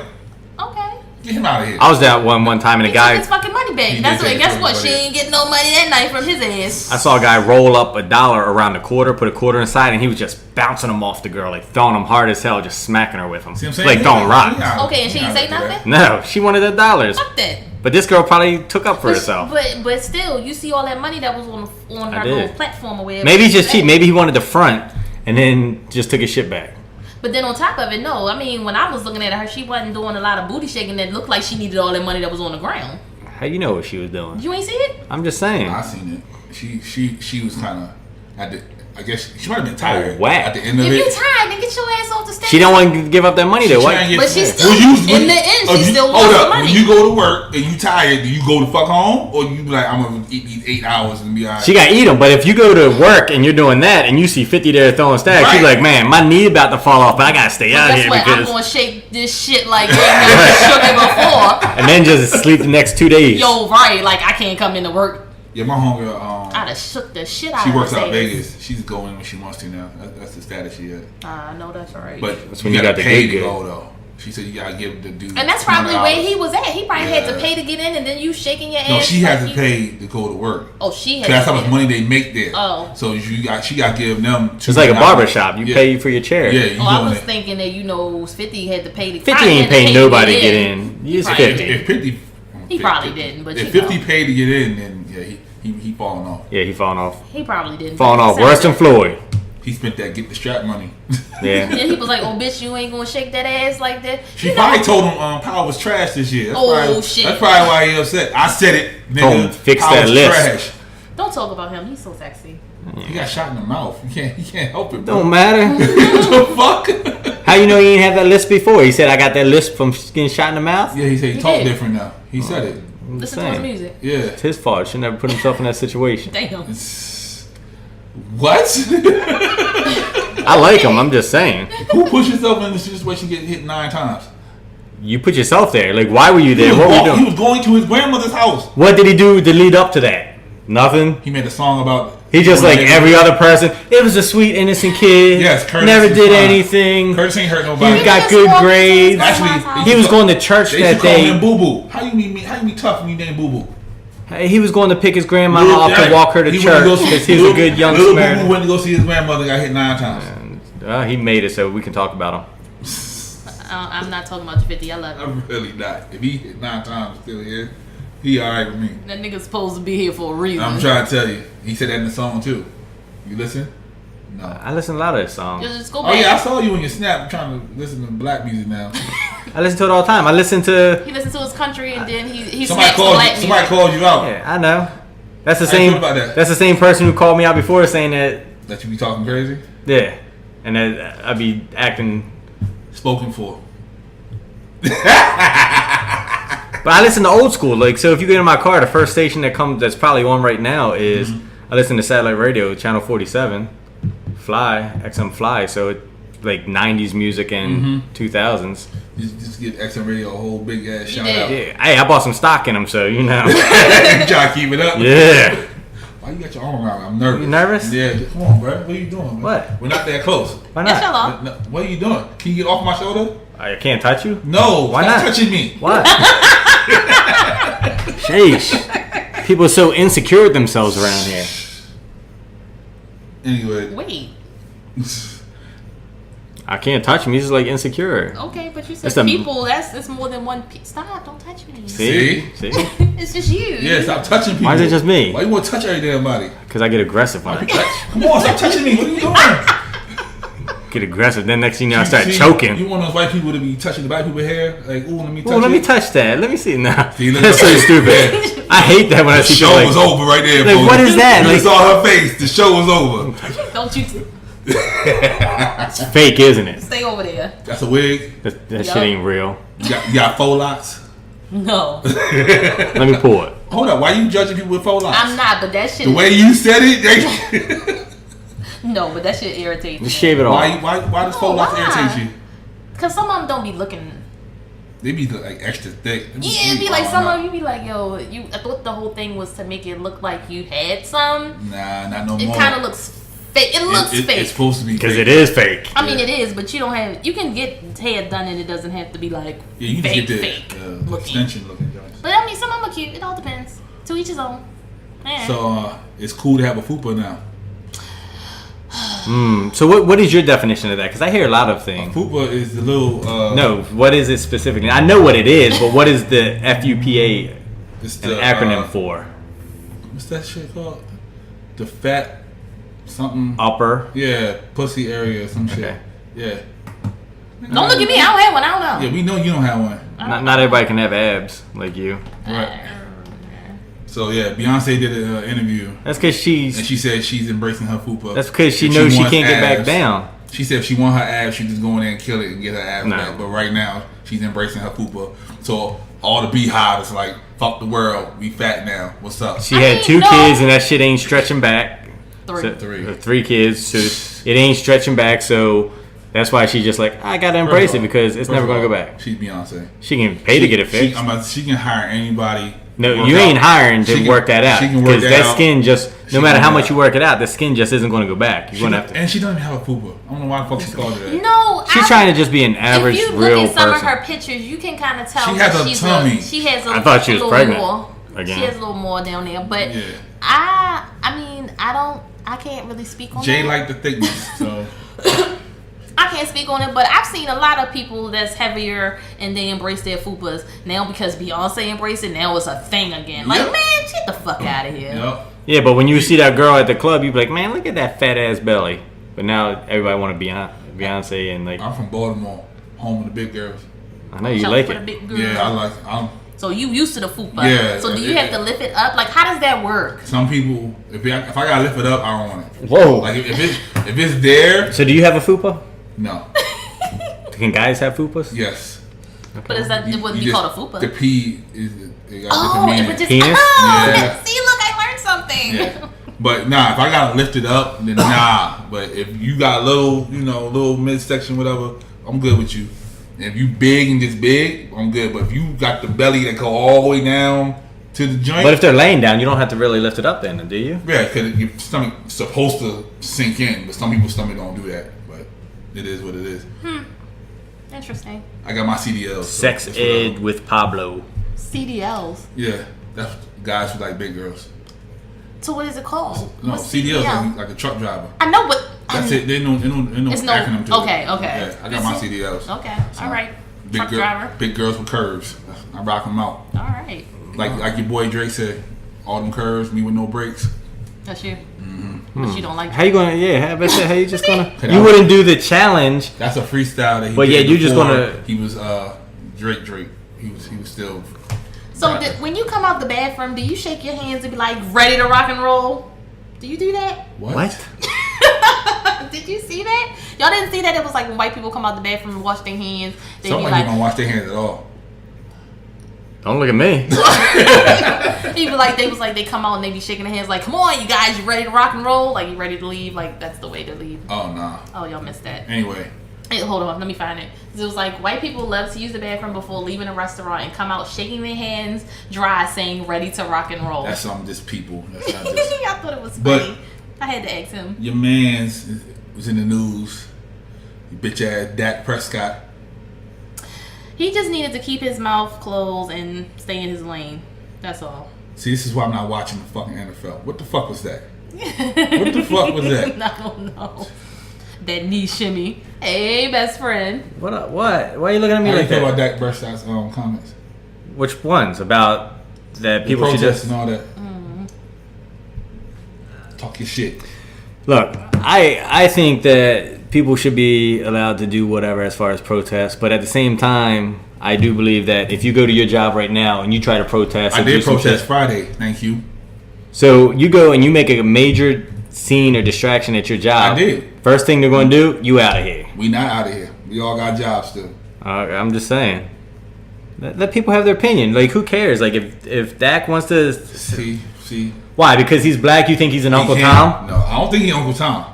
Okay. Get him out of here. I was there one time, and a He guy... took his fucking money back. He That's did what. take Guess his what? money She back. ain't getting no money that night from his ass. I saw a guy roll up $1 around the quarter, put a quarter inside, and he was just bouncing them off the girl, like throwing them hard as hell, just smacking her with them. See what I'm saying? Like throwing rocks. Okay, and she didn't say nothing? No, she wanted the dollars. Fuck that. But this girl probably took up for herself. But still, you see all that money that was on her did. little platform or whatever. Maybe he's just cheap. Maybe he wanted the front and then just took his shit back. But then on top of it, no. I mean, when I was looking at her, she wasn't doing a lot of booty shaking that looked like she needed all that money that was on the ground. How you know what she was doing? You ain't see it? I'm just saying. I seen it. She was kind of at the. I guess she might have been tired. whack. At the end of If it. you're tired, then get your ass off the stage. She don't want to give up that money though. trying to What? get- But she's still, Well, in the end, she still hold wants the up. money. When you go to work and you tired, do you go to fuck home, or you be like, I'm gonna eat these 8 hours and be alright? She got to eat them. But if you go to work and you're doing that and you see 50 there throwing stacks, she's Right. like, man, my knee about to fall off, but I gotta stay out Guess here what? I'm because. gonna shake this shit like you never shook it before. And then just sleep the next 2 days. Yo, right? Like I can't come into work. Yeah, my homegirl. I'd have shook the shit out She of works her out ass. Vegas. She's going when she wants to now. That's the status she at. I know that's right. But That's when you you gotta got the pay good to good. go though. She said you gotta give the dude. and that's probably $200. where he was at. He probably had to Yeah. pay to get in, and then you shaking your ass. No, she has like to pay to go to work. Oh, she has. That's to how much pay. money they make there. Oh. So she got to give them. It's like a $200. barber shop. You Yeah. pay for your chair. Yeah, you Oh, I doing was it. thinking that 50 had to pay to. 50 probably ain't had to paying pay nobody to get in. It's probably 50. If 50, He probably didn't, but if you 50 know. paid to get in, then yeah, he falling off. Yeah, he falling off. He probably didn't. Falling But off he worse said than Floyd. He spent that get the strap money. Yeah. Yeah, he was like, "Oh, bitch, you ain't gonna shake that ass like that." She You probably know- told him Power was trash this year. That's Oh, probably, shit. That's probably why he upset. I said it, Told him nigga. fix that Power's list. trash. Don't talk about him. He's so sexy. He got shot in the mouth. He can't help it, bro. Don't matter. What the fuck? How you know he ain't have that list before? He said, I got that list from getting shot in the mouth? Yeah, he said he He talk did. different now. He said it. I'm just Listen to his saying. music. Yeah. It's his fault. Should never put himself in that situation. Damn. What? I like him. I'm just saying. Who pushed himself in this situation get hit 9 times? You put yourself there. Like, why were you there? He What were you was doing? going to his grandmother's house. What did he do to lead up to that? Nothing. He made a song about. He just like every other person. It was a sweet, innocent kid. Yes, Curtis never is did fine. anything. Curtis ain't hurt nobody. He got just good walked into grades. his grandma's Actually, house. He was going to church They that used to call him day. Boo Boo. How you be tough when you name Boo Boo? He was going to pick his grandmama up to walk her to He went church go see- because he was a good young Little Boo Boo Samaritan. went to go see his grandmother. Got hit 9 times. He made it, so we can talk about him. I'm not talking about the 50. I love him. I'm really not. If he hit 9 times still here, he alright with me. That nigga's supposed to be here for a reason. I'm trying to tell you. He said that in the song too. You listen? No. I listen to a lot of his songs. Just go Oh back. yeah, I saw you on your snap. I'm trying to listen to black music now. I listen to it all the time. I listen to. He listens to his country and then he Somebody snaps called black you. Somebody music. called you out. Yeah, I know. That's the How you same. feel about that? That's the same person who called me out before saying that. That you be talking crazy. Yeah, and that I be acting. Spoken for. But I listen to old school. Like, so if you get in my car, the first station that's probably on right now is I listen to satellite radio, channel 47, XM Fly. So it like 90s music and 2000s. Just give XM Radio a whole big ass shout did. out. Yeah, hey, I bought some stock in them, so you know. You try to keep it up. Yeah. Why you got your arm around me? I'm nervous. You nervous? Yeah. Come on, bro. What are you doing? Man? What? We're not that close. Why Yes, not? hello. What are you doing? Can you get off my shoulder? I can't touch you. No. Why stop not? touching me. What? Sheesh. People are so insecure with themselves around here. Anyway. Wait. I can't touch him. He's just like insecure. Okay, but you said It's a- people. It's more than one. Stop! Don't touch me. See? It's just you. Yeah, stop touching people. Why is it just me? Why you want to touch every damn body? Because I get aggressive when I touch. Come on, stop touching me. What are you doing? Get aggressive. Then next thing you know, I start See, choking. You want those white people to be touching the black people's hair? Like, ooh, let me touch Oh, let me it. touch that. Let me see. Nah, See, look, that's so look, stupid. yeah. I hate that when I The see show people like, was over right there, like, folks. what is that? You Like, saw her face. The show was over. Don't you it's fake, isn't it? stay over there? That's a wig. That shit ain't real. You got faux locks. No, Let me pull it. Hold up. Why you judging people with faux locks? I'm not. But that shit. The way you said it. No, but that shit irritates me. Just shave it off. Why does faux locks why? irritate you? Cause some of them don't be looking. They be like extra thick. Yeah, it'd be like some of you be like, yo, I thought the whole thing was to make it look like you had some. Nah, not no It more. kind of looks fake. It looks fake. It's supposed to be Because fake. it is fake. I mean, it is, but you don't have. You can get hair done, and it doesn't have to be like Yeah, you fake, can fake get the looking. extension looking joints. But I mean, some of them are cute. It all depends. To each his own. Yeah. So it's cool to have a fupa now. So what is your definition of that? Because I hear a lot of things. Fupa is the little. No, what is it specifically? I know what it is, but what is the FUPA It's an the acronym for? What's that shit called? The fat something. Upper. Yeah, pussy area or some shit. Okay. Yeah. Don't look at me. I don't have one. I don't know. Yeah, we know you don't have one. Not everybody can have abs like you. Right. So yeah, Beyonce did an interview That's because and she said she's embracing her fupa. That's because she If knows she wants can't get back abs, down. She said if she want her abs, she just go in there and kill it and get her abs No. back. But right now, she's embracing her fupa. So all the beehive is like, fuck the world, we fat now. What's up? She I had mean, 2 no. kids and that shit ain't stretching back. Three. So, Three. 3 kids, so it ain't stretching back. So that's why she's just like, I gotta embrace it because it's First never of gonna all, go back. She's Beyonce. She can pay to get it fixed. She can hire anybody. No, work you ain't out. hiring She to can- work that out She can work because that that out. skin just, She no matter can how work much out. you work it out, the skin just isn't going to go back. You're going to have to. And she doesn't even have a fupa. I don't know why the fuck she called it that. No, She's trying to just be an average, if you real look at some person. of her pictures, you can kind of tell She that has a she's tummy. she has a I thought she was little pregnant more. again. She has a little more down there, but Yeah. I mean, I can't really speak on Jay that. liked the thickness, so I can't speak on it, but I've seen a lot of people that's heavier and they embrace their fupas now because Beyonce embraced it. Now it's a thing again. Like, Yep. man, get the fuck out of here. yep. Yeah, but when you see that girl at the club, you be like, man, look at that fat ass belly. But now everybody want to be Beyonce and like, I'm from Baltimore, home of the big girls. I know you Shout like for the it. big girl. Yeah, So you used to the fupa. Yeah, So do you have to lift it up? Like, how does that work? Some people, if I gotta lift it up, I don't want it. Whoa. Like if it's there, So do you have a fupa? no. Can guys have fupas? Yes. But is that it wouldn't be just- called a The fupa? P is it got Oh, different it meaning. would just Penis? oh, Yeah. see, look, I learned something. Yeah. But nah, if I gotta lift it up, then nah. But if you got a little midsection, whatever, I'm good with you. And if you big and just big, I'm good. But if you got the belly that go all the way down to the joint, But if they're laying down, you don't have to really lift it up then, do you? yeah, because your stomach's supposed to sink in, but some people's stomach don't do that. But it is what it is. Interesting. I got my CDLs. so Sex that's whatever. ed with Pablo. CDLs. Yeah, that's guys who like big girls. So what is it called? No, What's CDLs CDL? like a truck driver. I know, but That's it. They no It's no- acronym to okay, it. okay. Yeah, I got my CDLs. Okay, all right. Big Truck driver. Big girls with curves. I rock them out. All right. Like your boy Drake said, all them curves, me with no brakes. That's you. But you don't like How you gonna? Yeah, how you just gonna? Can You I- wouldn't do the challenge. That's a freestyle that he But yeah, did you just before gonna- He was Drake. He was still. So Right. when you come out the bathroom, do you shake your hands and be like, ready to rock and roll? Do you do that? What? Did you see that? Y'all didn't see that? It was like when white people come out the bathroom and wash their hands. They Some be white like, people don't wash their hands at all. Don't look at me. they was like they come out and they be shaking their hands like, come on, you guys, you ready to rock and roll? Like, you ready to leave? Like, that's the way to leave. Oh nah. Oh, y'all missed that. Anyway, Hey, hold on, let me find it. It was like white people love to use the bathroom before leaving a restaurant and come out shaking their hands dry, saying ready to rock and roll. that's just people. That's not just. I thought it was But- funny. I had to ask him. Your man's was in the news. You bitch ass Dak Prescott. He just needed to keep his mouth closed and stay in his lane. That's all. See, this is why I'm not watching the fucking NFL. What the fuck was that? What the fuck was that? I don't know. That knee shimmy. Hey, best friend. What? Why are you looking at me How do you like feel about that? Dak Prescott's comments? Which ones? About that people should protests just and all that. Talk your shit. look. I think that people should be allowed to do whatever as far as protests, but at the same time, I do believe that if you go to your job right now and you try to protest, I and do did some protest shit- Friday. Thank you. So you go and you make a major scene or distraction at your job. I did. First thing they're going to do, you out of here. We not out of here. We all got jobs still. I'm just saying. Let people have their opinion. Like, who cares? Like, if Dak wants to... See. Why? Because he's black, you think he's an He Uncle can't- Tom? No, I don't think he's Uncle Tom.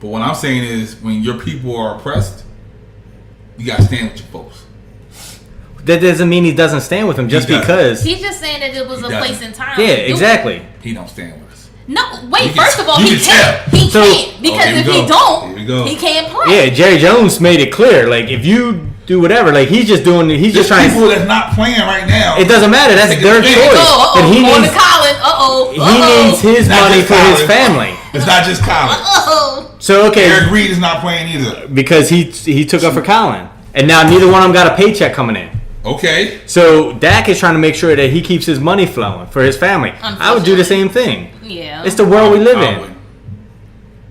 But what I'm saying is, when your people are oppressed, you got to stand with your folks. That doesn't mean he doesn't stand with him just doesn't. because... He's just saying that it was He a doesn't. place and time. Yeah, to do it. exactly. He don't stand with us. No, wait. You can- First of all, you he can can't. tell. He So- can't because here we if go. he Here we don't, go. he can't play. Yeah, Jerry Jones made it clear. Like, if you do whatever, like, he's just doing... He's There's just trying people to... that's not playing right now. It doesn't matter. That's Take their it. choice. Oh, But he on needs... to Colin. Uh-oh. He needs his Not money just for his Colin. family. It's not just Colin. Uh-oh. So, okay... Eric Reed is not playing either. Because he took up for Colin. And now neither one of them got a paycheck coming in. Okay. So Dak is trying to make sure that he keeps his money flowing for his family. I would do the same thing. Yeah. It's the world we live I in. wouldn't.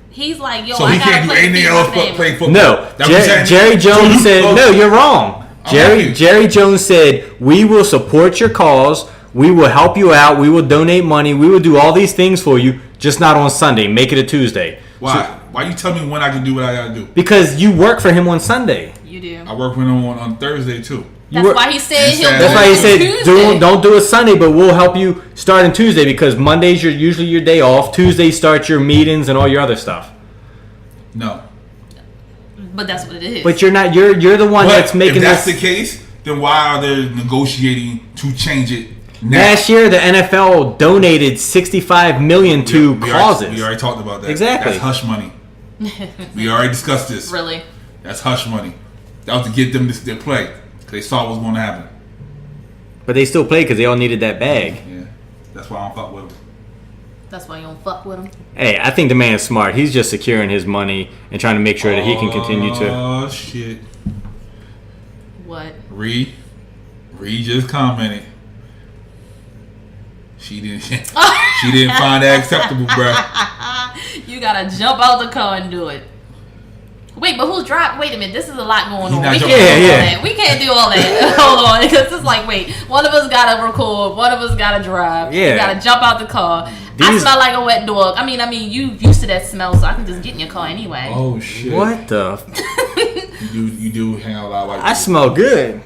He's like, yo, So I he gotta can't do play anything for else my but family. play football. No, That's what you're saying? Jerry Jones So said, you- no, you're wrong. Okay. Jerry Jones said, we will support your cause. We will help you out. We will donate money. We will do all these things for you, just not on Sunday. Make it a Tuesday. Why? Why you tell me when I can do what I gotta do? Because you work for him on Sunday. You do. I work with him on Thursday too. That's work- why he said he'll. That's That's why he said, Tuesday. don't do it Sunday, but we'll help you starting Tuesday because Monday's usually your day off. Tuesday starts your meetings and all your other stuff. No. But that's what it is. But you're not. You're the one But that's making if that's this. the case, then why are they negotiating to change it now? Last year, the NFL donated $65 million to causes. We already talked about that. Exactly. That's hush money. We already discussed this. Really? That's hush money. That was to get them to play. Because they saw what was going to happen. But they still played because they all needed that bag. Yeah. That's why I don't fuck with them. That's why you don't fuck with him. Hey, I think the man's smart. He's just securing his money and trying to make sure that he can continue to. Oh, shit. What? Ree just commented. She didn't find that acceptable, bro. You gotta jump out the car and do it. Wait, but who's driving? Wait a minute, this is a lot going He on. not We jumping can't do out. all Yeah. that. We can't do all that. Hold on, because it's like, wait, one of us gotta record, one of us gotta drive. Yeah. You gotta jump out the car. I These- smell like a wet dog. I mean, you used to that smell, so I can just get in your car anyway. Oh, shit. What the? You do hang out a lot like I smell good.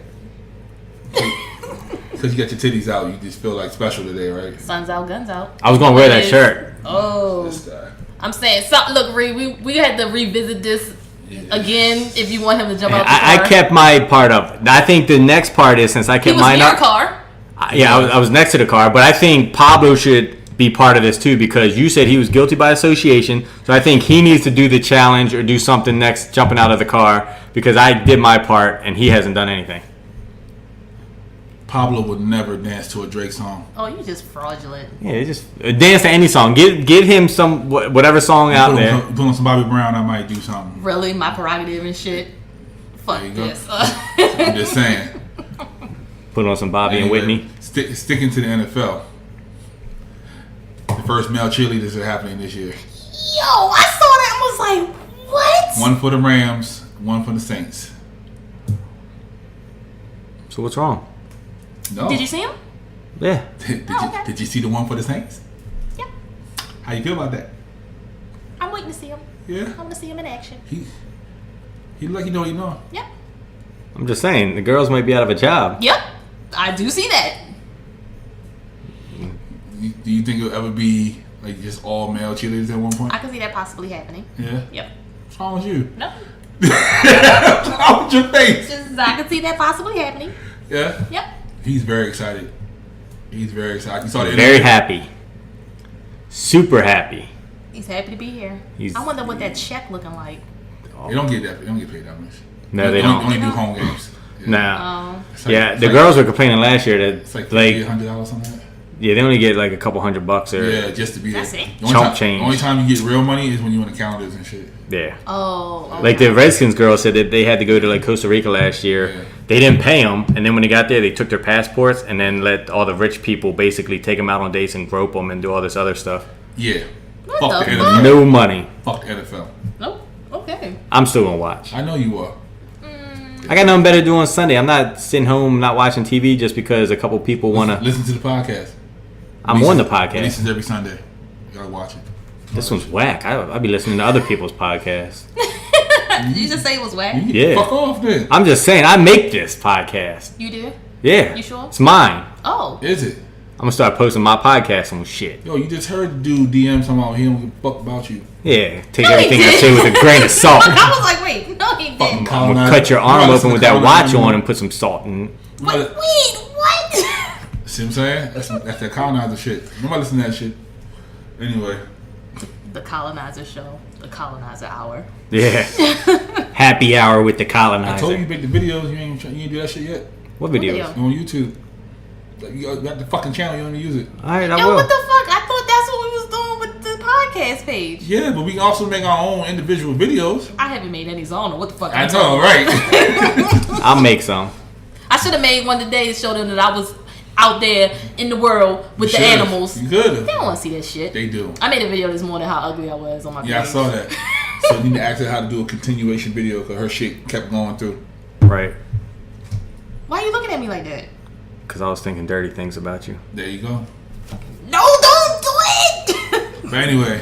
Because you got your titties out, you just feel like special today, right? Sun's out, guns out. I was gonna wear that It is. shirt. Oh, This guy. I'm saying, look, Ree, we had to revisit this again if you want him to jump out the car. I kept my part up. I think the next part is since I He kept was mine in your up. car. Yeah, I was next to the car, but I think Pablo should be part of this too because you said he was guilty by association. So I think he needs to do the challenge or do something next, jumping out of the car because I did my part and he hasn't done anything. Pablo would never dance to a Drake song. Oh, you just fraudulent. Yeah, just dance to any song. Give him some whatever song out there. Put on some Bobby Brown, I might do something. Really, my prerogative and shit. Fuck There you go. this. I'm just saying. Put on some Bobby and Whitney. Sticking to the NFL. The first male cheerleaders are happening this year. Yo, I saw that and was like, what? One for the Rams, one for the Saints. So what's wrong? No. Did you see him? Yeah. Did you see the one for the Saints? Yep. How you feel about that? I'm waiting to see him. Yeah. I want to see him in action. He look like you know what you know. Yep. I'm just saying the girls might be out of a job. Yep. I do see that. Do you think it'll ever be like just all male cheerleaders at one point? I can see that possibly happening. Yeah. Yep. What's wrong with you? No. What's wrong with your face? Just, I can see that possibly happening. Yeah. Yep. He's very excited. He's very excited. You saw the Very interview? happy. Super happy. He's happy to be here. He's- I wonder what that check looking like. They don't get that. They don't get paid that much. No, they don't. Only do home games. Yeah. Nah. Oh. It's like- Yeah, it's the like- girls were complaining last year It's that like like $100 something like that. Yeah, they only get like a couple $100 or Yeah, just to be That's there. it. Chump change. The only time you get real money is when you on the calendars and shit. yeah. Oh, okay. Like the Redskins girl said that they had to go to like Costa Rica last year. Yeah. They didn't pay them, and then when they got there, they took their passports and then let all the rich people basically take them out on dates and grope them and do all this other stuff. Yeah. What Fuck the the fuck? NFL. No money. Fuck the NFL. Nope. Okay. I'm still gonna watch. I know you are. I got nothing better to do on Sunday. I'm not sitting home not watching TV just because a couple people wanna. Listen to the podcast. I'm on the Releases podcast. every Sunday. You gotta watch it. This one's whack. I'll be listening to other people's podcasts. Did you just say it was whack? You Yeah. Fuck off then. I'm just saying, I make this podcast. You do? Yeah. You sure? It's mine. Oh. Is it? I'm gonna start posting my podcast on shit. Yo, you just heard the dude DM talking about he don't give a fuck about you. Yeah. Take No, he everything I didn't. say with a grain of salt. I was like, wait, no, he Fucking didn't. Colin. I'm gonna cut your arm open with that watch on and put some salt in. Wait, what? See what I'm saying? That's that colonizer shit. Nobody listen to that shit. Anyway. The Colonizer Show. The Colonizer Hour. Yeah. Happy hour with the I told you colonizer. make the videos. You ain't do that shit yet. What video? videos? You on YouTube. Like, you got the fucking channel. You don't even use it. All right, I Yo, will. what the fuck? I thought that's what we was doing with the podcast page. Yeah, but we can also make our own individual videos. I haven't made any, so I don't know what the fuck I I'm know, talking about. right? I'll make some. I should have made one today to show them that I was out there in the world with the Should've. animals. You They could. don't want to see that shit. They do. I made a video this morning how ugly I was on my Yeah, I page. saw that. So you need to ask her how to do a continuation video because her shit kept going through. Right. Why are you looking at me like that? Because I was thinking dirty things about you. There you go. No, don't do it! But anyway,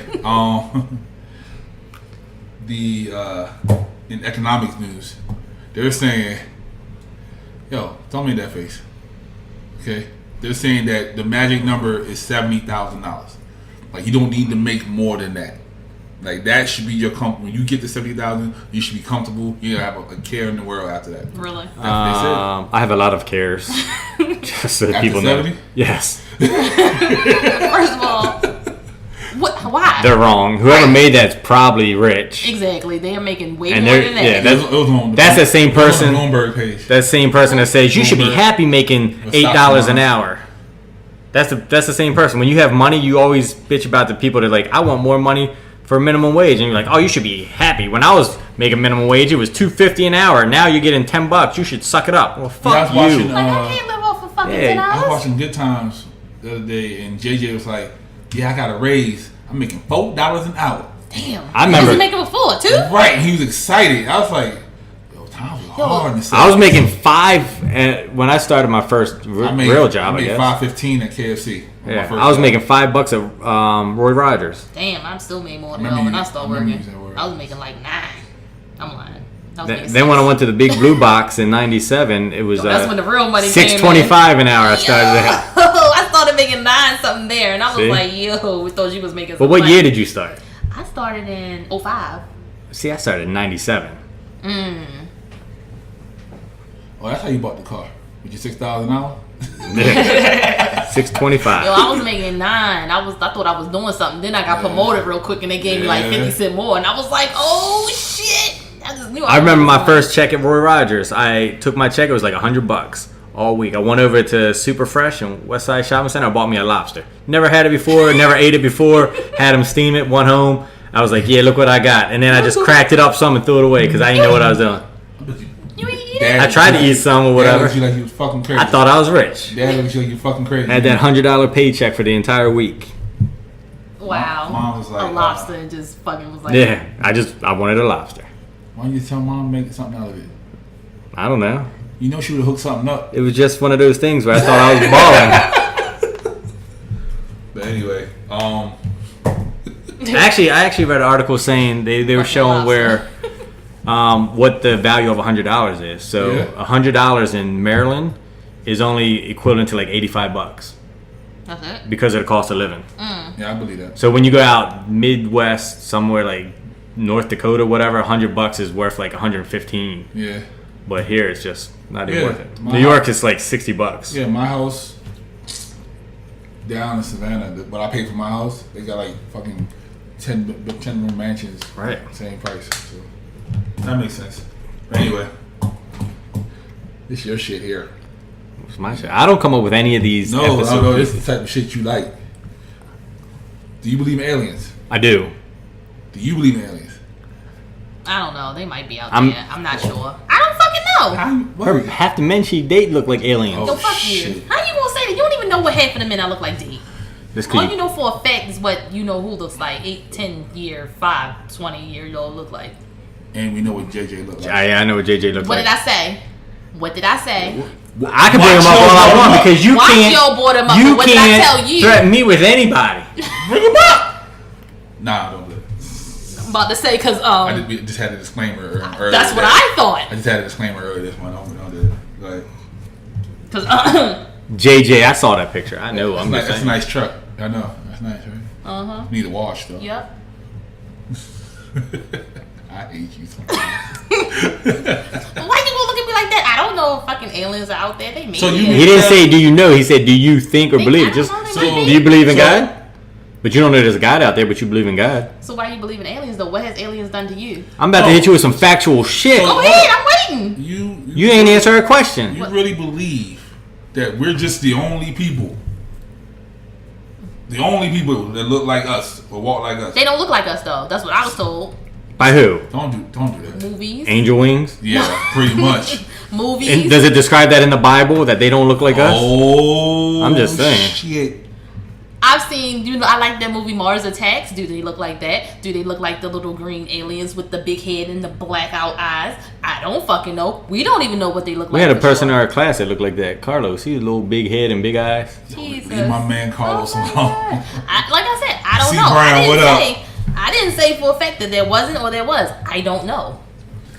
in economics news, they're saying, yo, don't make that face. Okay? They're saying that the magic number is $70,000. Like, you don't need to make more than that. Like, that should be your when you get to 70,000, you should be comfortable. You don't have a care in the world after that. Really? That's what they said. I have a lot of cares. Just so that After people know. 70? Yes. First of all, why? They're wrong. Whoever made that's probably rich. Exactly. They are making way And more they're- than that. yeah, It was on That's the same it was person. on the Bloomberg page. That same person that says you should be Bloomberg. happy making With $8 stock an hour. That's the same person. When you have money, you always bitch about the people that are like, I want more money for minimum wage, and you're like, oh, you should be happy. When I was making minimum wage, it was $2.50 an hour. Now you're getting $10. You should suck it up. Well, Yeah, I fuck was you. watching, Like, I can't live off of fucking yeah, $10. I was watching Good Times the other day, and JJ was like, "Yeah, I got a raise. I'm making $4 an hour." Damn. I remember- You making before, too? Right? He was excited. I was like, "Yo, times are hard." in the I was South." making $5 when I started my first real job. I I made guess. $5.15 at KFC. on my Yeah, first I was job. making $5 at Roy Rogers. Damn, I'm still making more than Remember that when you- I started remember you working. said word. I was making like 9. I'm lying. I was making Then when I 6. went to the Big Blue Box in '97, it was That's when the real money came in. $6.25 an hour. I started at. I started making 9 something there, and I was See? like, yo, we thought you was making But some what money. year did you start? I started in 05. See, I started in '97. Oh, that's how you bought the car with your $6 an hour. $6.25. Yo, I was making 9. I thought I was doing something. Then I got promoted real quick, and they gave me like 50 cents more, and I was like, oh shit! I just knew. I remember my first check at Roy Rogers. I took my check. It was like $100 all week. I went over to Super Fresh in Westside Shopping Center. I bought me a lobster. Never had it before. Never ate it before. Had them steam it. Went home. I was like, yeah, look what I got. And then I just cracked it up some and threw it away because I didn't know what I was doing. You ain't eat it. Dad I tried to eat some or Dad whatever. looked at you like you was fucking crazy. I thought I was rich. Dad looked at you like you fucking crazy. I had that $100 paycheck for the entire week. Wow. Mom was like, a lobster and just fucking was like, Yeah, I wanted a lobster. Why don't you tell mom to make something out of it? I don't know. You know she would have hooked something up. It was just one of those things where I thought I was balling. But anyway, I actually read an article saying they were showing where what the value of $100 is. So Yeah. $100 in Maryland is only equivalent to like $85 That's it. because of the cost of living. yeah, I believe that. So when you go out Midwest somewhere like North Dakota, whatever, $100 is worth like 115. Yeah. But here it's just not even Yeah. worth it. My New York is like $60. Yeah, my house down in Savannah, what I paid for my house, they got like fucking 10 room mansions. Right. Same price. So that makes sense. But anyway, this your shit here. It's my shit. I don't come up with any of these. No, it's the type of shit you like. Do you believe in aliens? I do. Do you believe in aliens? I don't know. They might be out there. I'm not sure. I don't fucking know. Half the men she date look like aliens. So fuck shit. you. How you gonna say that? You don't even know what half of the men I look like date. All you know for a fact is what you know who looks like 8, 10 year, 5, 20 year old look like. And we know what JJ looks like. I know what JJ looks What like. did I say? What did I say? I can bring him up all I want because you can't. Your board him up. You What did I tell can't you? threaten me with anybody. Bring him up. Nah, don't do it. I'm about to say because I just had a disclaimer earlier. that's what I thought. I just had a disclaimer earlier this one. Don't do it. Like, Because JJ, I saw that picture. I know. that's a nice truck. I know. That's nice, right? Need a wash though. Yep. I hate you sometimes. Why you gonna look at me like that? I don't know if fucking aliens are out there. They may. So be. He didn't say, "Do you know?" He said, "Do you think or believe?" I don't know, they So- might be. Do you believe in God? But you don't know there's a God out there, but you believe in God. So why you believe in aliens though? What has aliens done to you? I'm about to hit you with some factual shit. Go ahead, I'm waiting. You You ain't answer a question. You really believe that we're just the only people? The only people that look like us or walk like us? They don't look like us though. That's what I was told. By who? Don't do that. Movies. Angel wings? Yeah, pretty much. Movies. And does it describe that in the Bible that they don't look like us? Oh, I'm just saying. Shit. I've seen, I like that movie Mars Attacks. Do they look like that? Do they look like the little green aliens with the big head and the blackout eyes? I don't fucking know. We don't even know what they look like. We had a for person in sure. our class that looked like that. Carlos. He had a little big head and big eyes. Jesus. Leave my man Carlos alone. Like I said, I don't C. know. Brown, what up? I didn't say for a fact that there wasn't or there was. I don't know.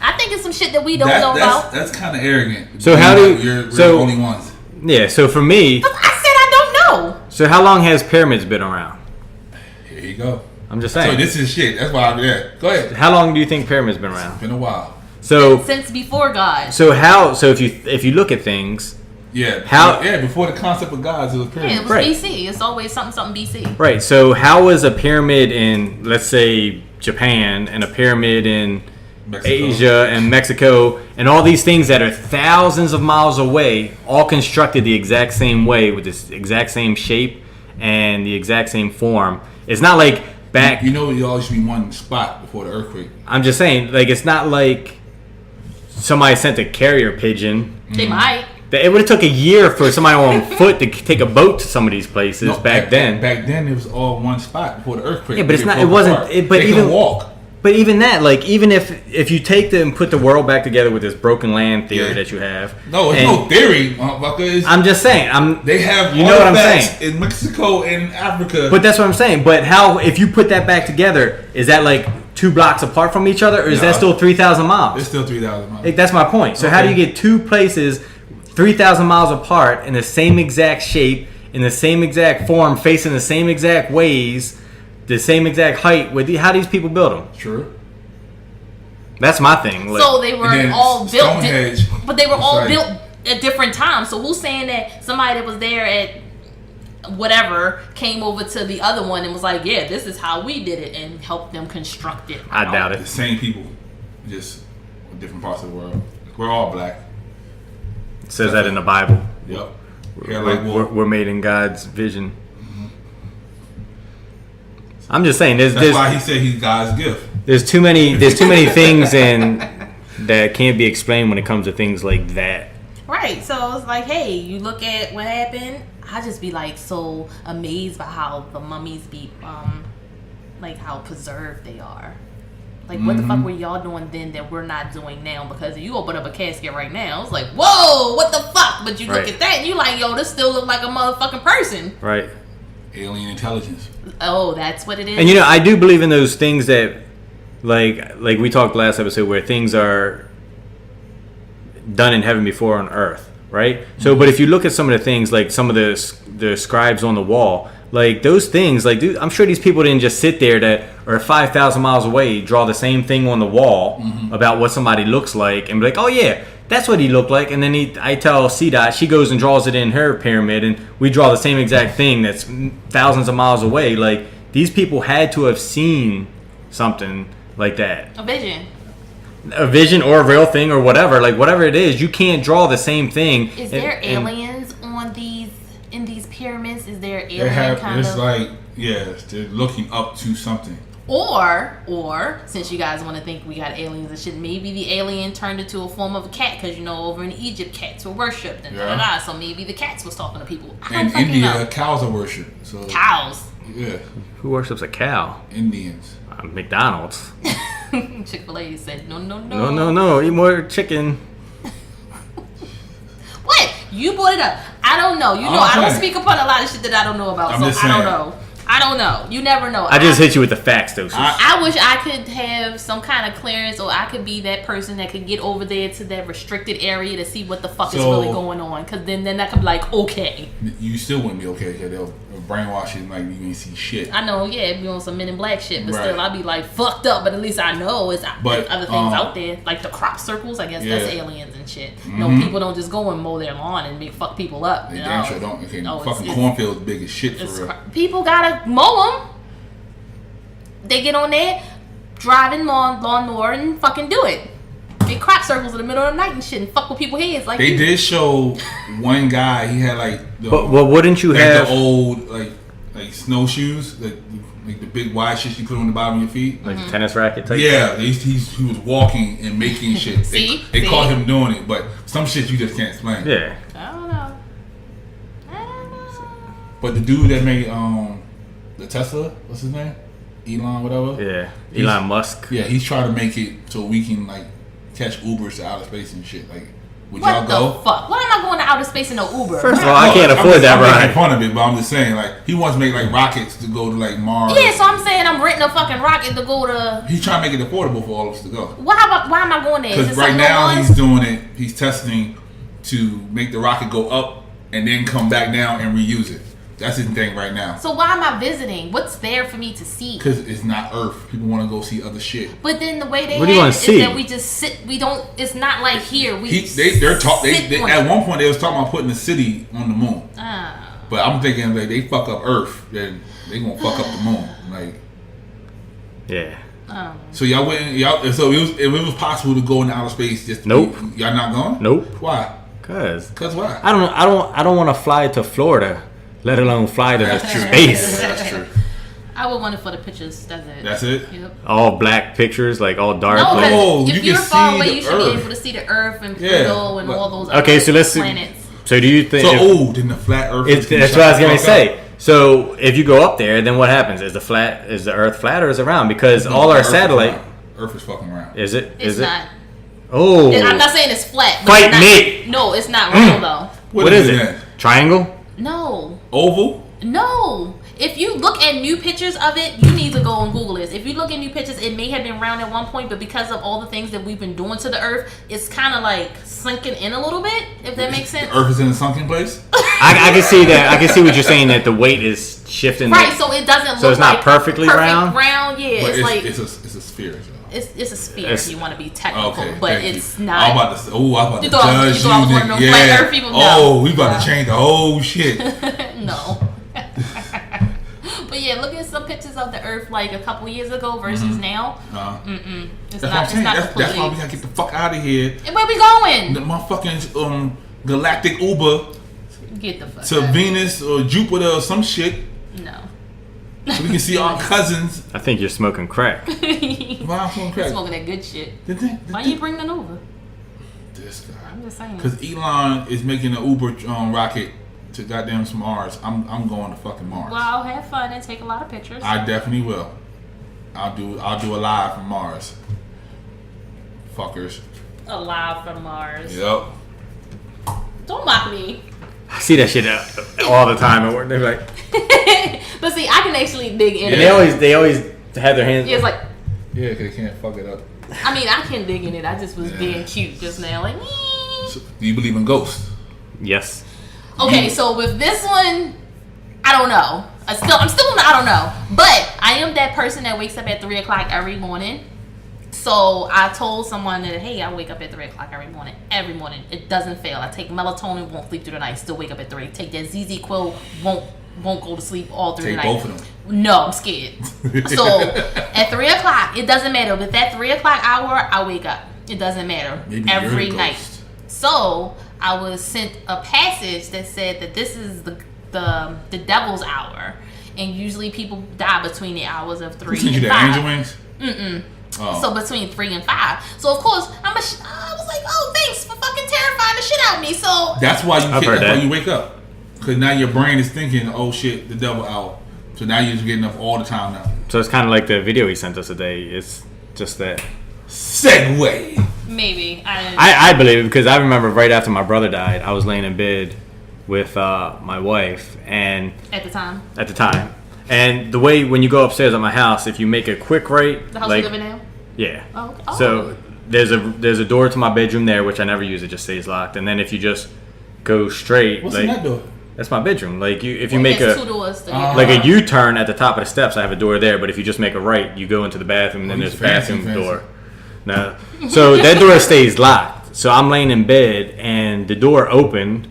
I think it's some shit that we don't know about. That's kind of arrogant. So how do we're so the only ones? Yeah, so for me, I said I don't know. so how long has pyramids been around? Here you go. I'm just So saying. this is shit. That's why I'm there. Go ahead. How long do you think pyramids been around? Been a while. So Since before God. so if you look at things, Yeah. How- Yeah. Before the concept of gods, it was Yeah, pyramid. it was Right. BC. It's always something BC. right? So how is a pyramid in, let's say, Japan and a pyramid in Mexico. Asia and Mexico and all these things that are thousands of miles away, all constructed the exact same way with this exact same shape and the exact same form? It's not like back. You know, you always be one spot before the earthquake. I'm just saying, like, it's not like somebody sent a carrier pigeon. They might. It would have took a year for somebody on foot to take a boat to some of these places No, back then. Back then, it was all one spot before the earthquake. Yeah, but it's They not- broke it wasn't- apart. it- but they even- can walk. But even that, like, even if you take them and put the world back together with this broken land theory Yeah. that you have, No, it's and no theory, motherfucker. It's, I'm just saying, they have you know what I'm artifacts saying. in Mexico and Africa. But that's what I'm saying. But how, if you put that back together, is that like 2 blocks apart from each other, or is that No. still 3,000 miles? it's still 3,000 miles. Like, that's my point. So how do you Okay. get 2 places 3,000 miles apart in the same exact shape, in the same exact form, facing the same exact ways, the same exact height? How do these people build them? True. That's my thing. Like, So they were And then all built, Stonehenge but they were was all like- built at different times. So who's saying that somebody that was there at whatever came over to the other one and was like, "Yeah, this is how we did it," and helped them construct it? I doubt The it. same people, just in different parts of the world. We're all black. It says that in the Bible. Yep. Yeah, like We're made in God's vision. I'm just saying, that's why he said he's God's gift. there's too many things in that can't be explained when it comes to things like that. Right. So it's like, hey, you look at what happened. I just be like so amazed by how the mummies be, like how preserved they are. Like, what the fuck were y'all doing then that we're not doing now? Because if you open up a casket right now, it's like, whoa, what the fuck? But you look Right. at that and you like, yo, this still look like a motherfucking person. Right. Alien intelligence. Oh, that's what it is. And I do believe in those things that, like we talked last episode, where things are done in heaven before on earth, right? So, but if you look at some of the things, like some of the scribes on the wall, like those things, like, dude, I'm sure these people didn't just sit there that are 5,000 miles away, draw the same thing on the wall about what somebody looks like, and be like, oh yeah, that's what he looked like. And then I tell CDOT, she goes and draws it in her pyramid, and we draw the same exact thing that's thousands of miles away. Like, these people had to have seen something like that. A vision. A vision or a real thing or whatever. Like, whatever it is, you can't draw the same thing. Is there aliens there They alien have. kind It's of? like yes, they're looking up to something. Or since you guys want to think we got aliens and shit, maybe the alien turned into a form of a cat because over in Egypt cats were worshipped and so maybe the cats was talking to people. I don't In fucking India, know. cows are worshipped. So Cows. yeah, Who worships a cow? Indians. McDonald's. Chick-fil-A said no. No. Eat more chicken. What? You brought it up. I don't know. You know, I don't speak upon a lot of shit that I don't know about. I'm so just I don't saying. know. I don't know. You never know. I just hit you with the facts, though. So I wish I could have some kind of clearance, or I could be that person that could get over there to that restricted area to see what the fuck is really going on. Because then that could be like, okay. You still wouldn't be okay because they'll brainwash you like you ain't see shit. I know, yeah, be on some Men in Black shit, but Right. still, I'd be like fucked up. But at least I know there's other things out there, like the crop circles. I guess that's aliens and shit. No, people don't just go and mow their lawn and fuck people up. They you damn know? sure don't. Okay, No, fucking cornfields big as shit for real. People gotta mow them. They get on there, driving lawnmower and fucking do it. They crop circles in the middle of the night and shit and fuck with people's heads like They did show one guy. He had like the, but wouldn't you like have the old like snowshoes, like the big wide shit you put on the bottom of your feet. like tennis racket type? Yeah, he was walking and making shit. See? They caught him doing it, but some shit you just can't explain. Yeah. I don't know. But the dude that made the Tesla, what's his name? Elon, whatever. Yeah. Elon Musk. Yeah, he's trying to make it so we can like catch Ubers to outer space and shit. Like, would What y'all the go? fuck? Why am I going to outer space in no Uber? First of all, I can't afford that I'm ride. making fun of it, but I'm just saying, like, he wants to make like rockets to go to like Mars. Yeah, so I'm saying I'm renting a fucking rocket to go to. He's trying to make it affordable for all of us to go. Why am I going there? Is Because it right something now on? he's doing it. He's testing to make the rocket go up and then come back down and reuse it. That's his thing right now. So why am I visiting? What's there for me to see? Because it's not Earth. People want to go see other shit. But then the way they What do you have wanna it see? is that we just sit. We don't. It's not like here. We They on at it. one point they was talking about putting a city on the moon. Ah. But I'm thinking like they fuck up Earth, then they gonna fuck up the moon. Like, Yeah. so y'all went so if it was possible to go into outer space, just Nope. Y'all not going? Nope. Why? Cause Why? I don't want to fly to Florida, let alone fly to That's true. space. That's true. I would want it for the pictures. That's it. That's it. Yep. All black pictures, like all dark. No, like- Oh, because you if you're can far see away, the you should Earth. be able to see the Earth and Yeah, Pluto and but- all those Okay, other so let's see. planets. So do you think? So then the flat Earth. That's what I was gonna say. So if you go up there, then what happens? Is the Earth flat or is it round? Because all our satellite Earth is fucking round. is it? It's Is it? not. Oh, I'm not saying it's flat. But Fight it's not, me. No, it's not round though. what is it? then? Triangle? No. Oval. No. If you look at new pictures of it, you need to go and Google this. If you look at new pictures, it may have been round at one point, but because of all the things that we've been doing to the Earth, it's kind of like sinking in a little bit, if that makes sense. The Earth is in a sunken place. I can see that. I can see what you're saying. That the weight is shifting. Right, so it doesn't So look it's not like perfectly round? Yeah, But it's like it's a sphere. So. it's a sphere It's- if you want to be technical, Okay, but thank it's you. not. I'm about to. Oh, I'm about You to thought- you judge thought I was one of nigga. them flat Earth people? No. Oh, we about No. to change the whole shit. No. But yeah, look at some pictures of the Earth like a couple years ago versus now. It's That's what I'm not. It's saying. not That's completely. why we gotta get the fuck out of here. And where we going? The motherfucking galactic Uber Get the fuck to out. Venus or Jupiter or some shit, No. so we can see our cousins. I think you're smoking crack. Why I'm smoking crack? Smoking that good shit. The thing- Why you bring that over? This guy. I'm just saying. Because Elon is making an Uber rocket to goddamn some Mars. I'm going to fucking Mars. Well, have fun and take a lot of pictures. I definitely will. I'll do a live from Mars. Fuckers. Alive from Mars. Yep. Don't mock me. I see that shit all the time at work. They're like, But see, I can actually dig in and it. they always have their hands. Yeah, it's like, Yeah, because they can't fuck it up. I mean, I can dig in it. I just was Yeah. being cute just now. Like, So, do you believe in ghosts? Yes. okay, so with this one, I don't know. I'm still in the I don't know. But I am that person that wakes up at 3 o'clock every morning. So I told someone that, hey, I wake up at 3 o'clock every morning. Every morning. It doesn't fail. I take melatonin, won't sleep through the night, still wake up at 3. Take that ZZ Quill, won't go to sleep all through Take the night. both of them. No, I'm scared. So at 3 o'clock, it doesn't matter. But that 3 o'clock hour, I wake up. It doesn't matter. Maybe you're every the night. ghost. So I was sent a passage that said that this is the devil's hour, and usually people die between the hours of 3 Who sent and you 5. the angel wings? Oh. So between 3 and 5. So of course I was like, oh, thanks for fucking terrifying the shit out of me. So that's why I've heard that. you wake up, because now your brain is thinking, oh shit, the devil out. So now you're just getting up all the time now. So it's kind of like the video he sent us today. It's just that. Segue. maybe I believe it because I remember right after my brother died, I was laying in bed with my wife and at the time. And the way when you go upstairs at my house, if you make a quick right, The house like you live in now? yeah. Oh, okay. Oh. So there's a door to my bedroom there, which I never use. It just stays locked. And then if you just go straight, What's like in that door? that's my bedroom. Like if you make There's a 2 doors to like a U-turn at the top of the steps, I have a door there. But if you just make a right, you go into the bathroom, and then there's a bathroom door. No, so that door stays locked. So I'm laying in bed, and the door opened,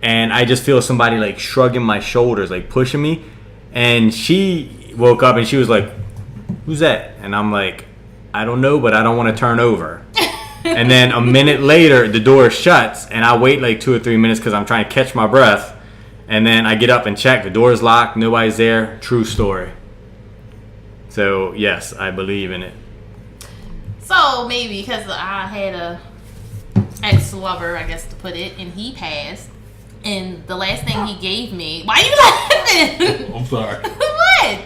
and I just feel somebody like shrugging my shoulders, like pushing me. And she woke up, and she was like, "Who's that?" And I'm like, "I don't know, but I don't want to turn over." And then a minute later, the door shuts, and I wait like 2 or 3 minutes because I'm trying to catch my breath. And then I get up and check. The door's locked. Nobody's there. True story. So, yes, I believe in it. So maybe because I had a ex-lover, I guess to put it, and he passed. And the last thing he gave me... Why are you laughing? I'm sorry. What?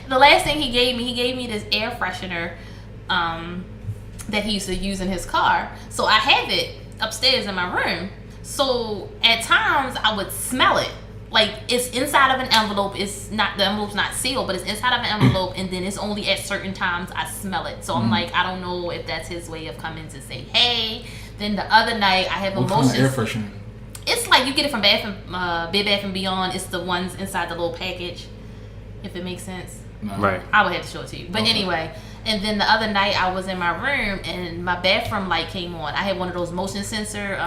The last thing he gave me this air freshener that he used to use in his car. So I have it upstairs in my room. So at times I would smell it. Like it's inside of an envelope. The envelope's not sealed, but it's inside of an envelope, and then it's only at certain times I smell it. So I'm like, I don't know if that's his way of coming to say hey. Then the other night I have What emotions. kind of air freshener? It's like you get it from Bed Bath and Beyond. It's the ones inside the little package, if it makes sense. No. Right. I would have to show it to you. But anyway, and then the other night I was in my room and my bathroom light came on. I had one of those motion sensor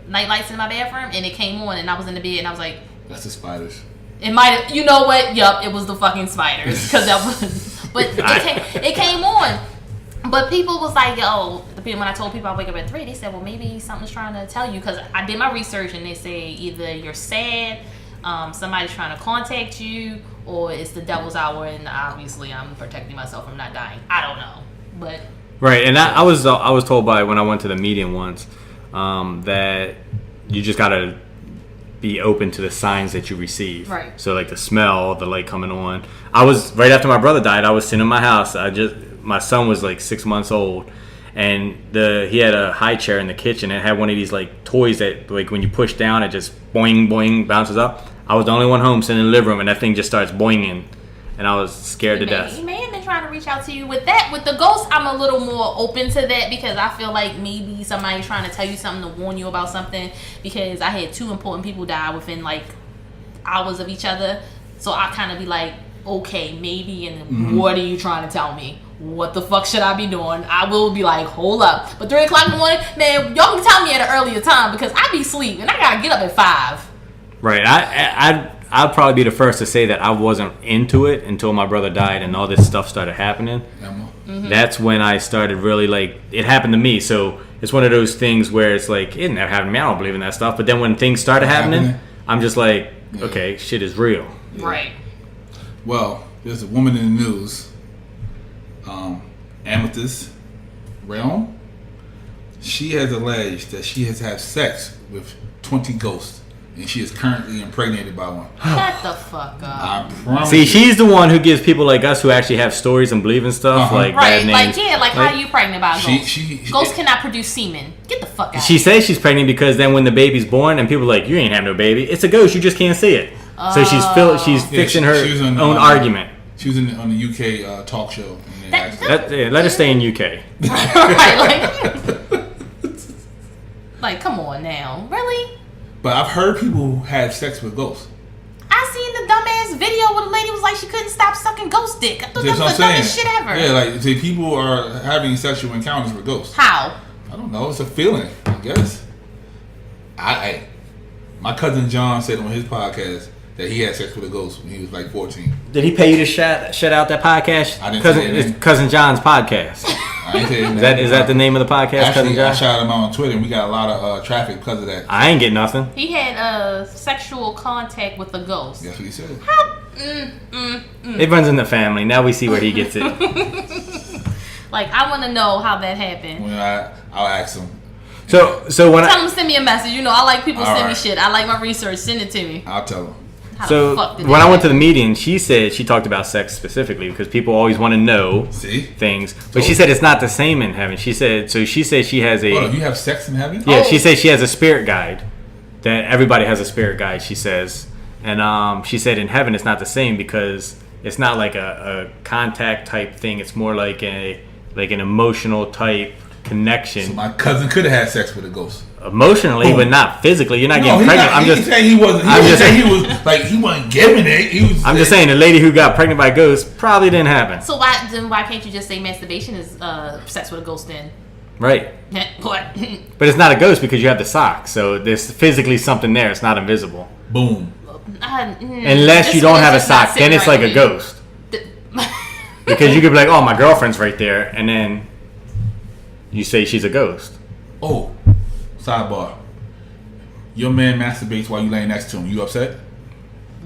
night lights in my bathroom, and it came on, and I was in the bed, and I was like, That's the spiders. it might have, you know what? Yup, it was the fucking spiders. Because that was, but it came on. But people was like, yo, when I told people I wake up at 3, they said, well, maybe something's trying to tell you. Because I did my research, and they say either you're sad, somebody's trying to contact you, or it's the devil's hour, and obviously I'm protecting myself from not dying. I don't know. But right, and I was told by when I went to the meeting once that you just gotta be open to the signs that you receive. Right. So like the smell, the light coming on. I was right after my brother died. I was sitting in my house. My son was like 6 months old, and he had a high chair in the kitchen. And it had one of these like toys that like when you push down, it just boing boing bounces up. I was the only one home sitting in the living room, and that thing just starts boinging, and I was scared to death. He may have been trying to reach out to you with that. With the ghost, I'm a little more open to that because I feel like maybe somebody's trying to tell you something to warn you about something. Because I had 2 important people die within like hours of each other, so I kind of be like, okay, maybe. And what are you trying to tell me? What the fuck should I be doing? I will be like, hold up. But 3 o'clock in the morning, man, y'all can tell me at an earlier time because I be asleep and I gotta get up at 5. Right. I'd probably be the first to say that I wasn't into it until my brother died and all this stuff started happening. That's when I started really like it happened to me. So it's one of those things where it's like it never happened to me. I don't believe in that stuff. But then when things started happening, I'm just like, okay, shit is real. Yeah. Right. Well, there's a woman in the news, Amethyst Realm. She has alleged that she has had sex with 20 ghosts, and she is currently impregnated by one. Shut the fuck up. I promise. See, you. she's the one who gives people like us who actually have stories and believe in stuff like Right, bad like names. how are you pregnant by a ghost? She Ghosts cannot produce semen. Get the fuck out. She says she's pregnant because then when the baby's born and people are like, you ain't have no baby, it's a ghost, you just can't see it. So she's fixing her she was on, own argument. She was on the UK talk show. And Let her stay in UK. Right, like, come on now, really? But I've heard people who have sex with ghosts. I seen the dumbass video where the lady was like she couldn't stop sucking ghost dick. I thought that was the dumbest shit ever. Yeah, like see, people are having sexual encounters with ghosts. How? I don't know. It's a feeling, I guess. My cousin John said on his podcast that he had sex with a ghost when he was like 14. Did he pay you to shut out that podcast? I didn't say that. It's Cousin John's podcast. I ain't saying Is that the name of the podcast, Cousin Actually, I Josh? shouted him out on Twitter, and we got a lot of traffic because of that. I ain't get nothing. He had sexual contact with a ghost. That's what he said. It runs in the family. Now we see where he gets it. Like, I want to know how that happened. When I'll ask him. So when Tell him to send me a message. You know, I like people All send me right. shit. I like my research. Send it to me. I'll tell him. How So the fuck did when that I went to the happen? meeting, she said she talked about sex specifically because people always want to know See? things. But she said it's not the same in heaven. She said she has a Hold on, you have sex in heaven? yeah. Oh. She said she has a spirit guide. That everybody has a spirit guide. She says, and she said in heaven it's not the same because it's not like a contact type thing. It's more like an emotional type connection. So my cousin could have had sex with a ghost. Emotionally, but not physically. You're not getting pregnant. I'm just saying he wasn't. I'm just saying he was like he wasn't giving it. He was. I'm just saying the lady who got pregnant by a ghost probably didn't happen. So why can't you just say masturbation is sex with a ghost then? Right. What? But it's not a ghost because you have the sock. So there's physically something there. It's not invisible. Boom. Unless you don't have a sock, then it's like a ghost. Because you could be like, oh, my girlfriend's right there. And then you say she's a ghost. Oh, sidebar. Your man masturbates while you laying next to him. You upset?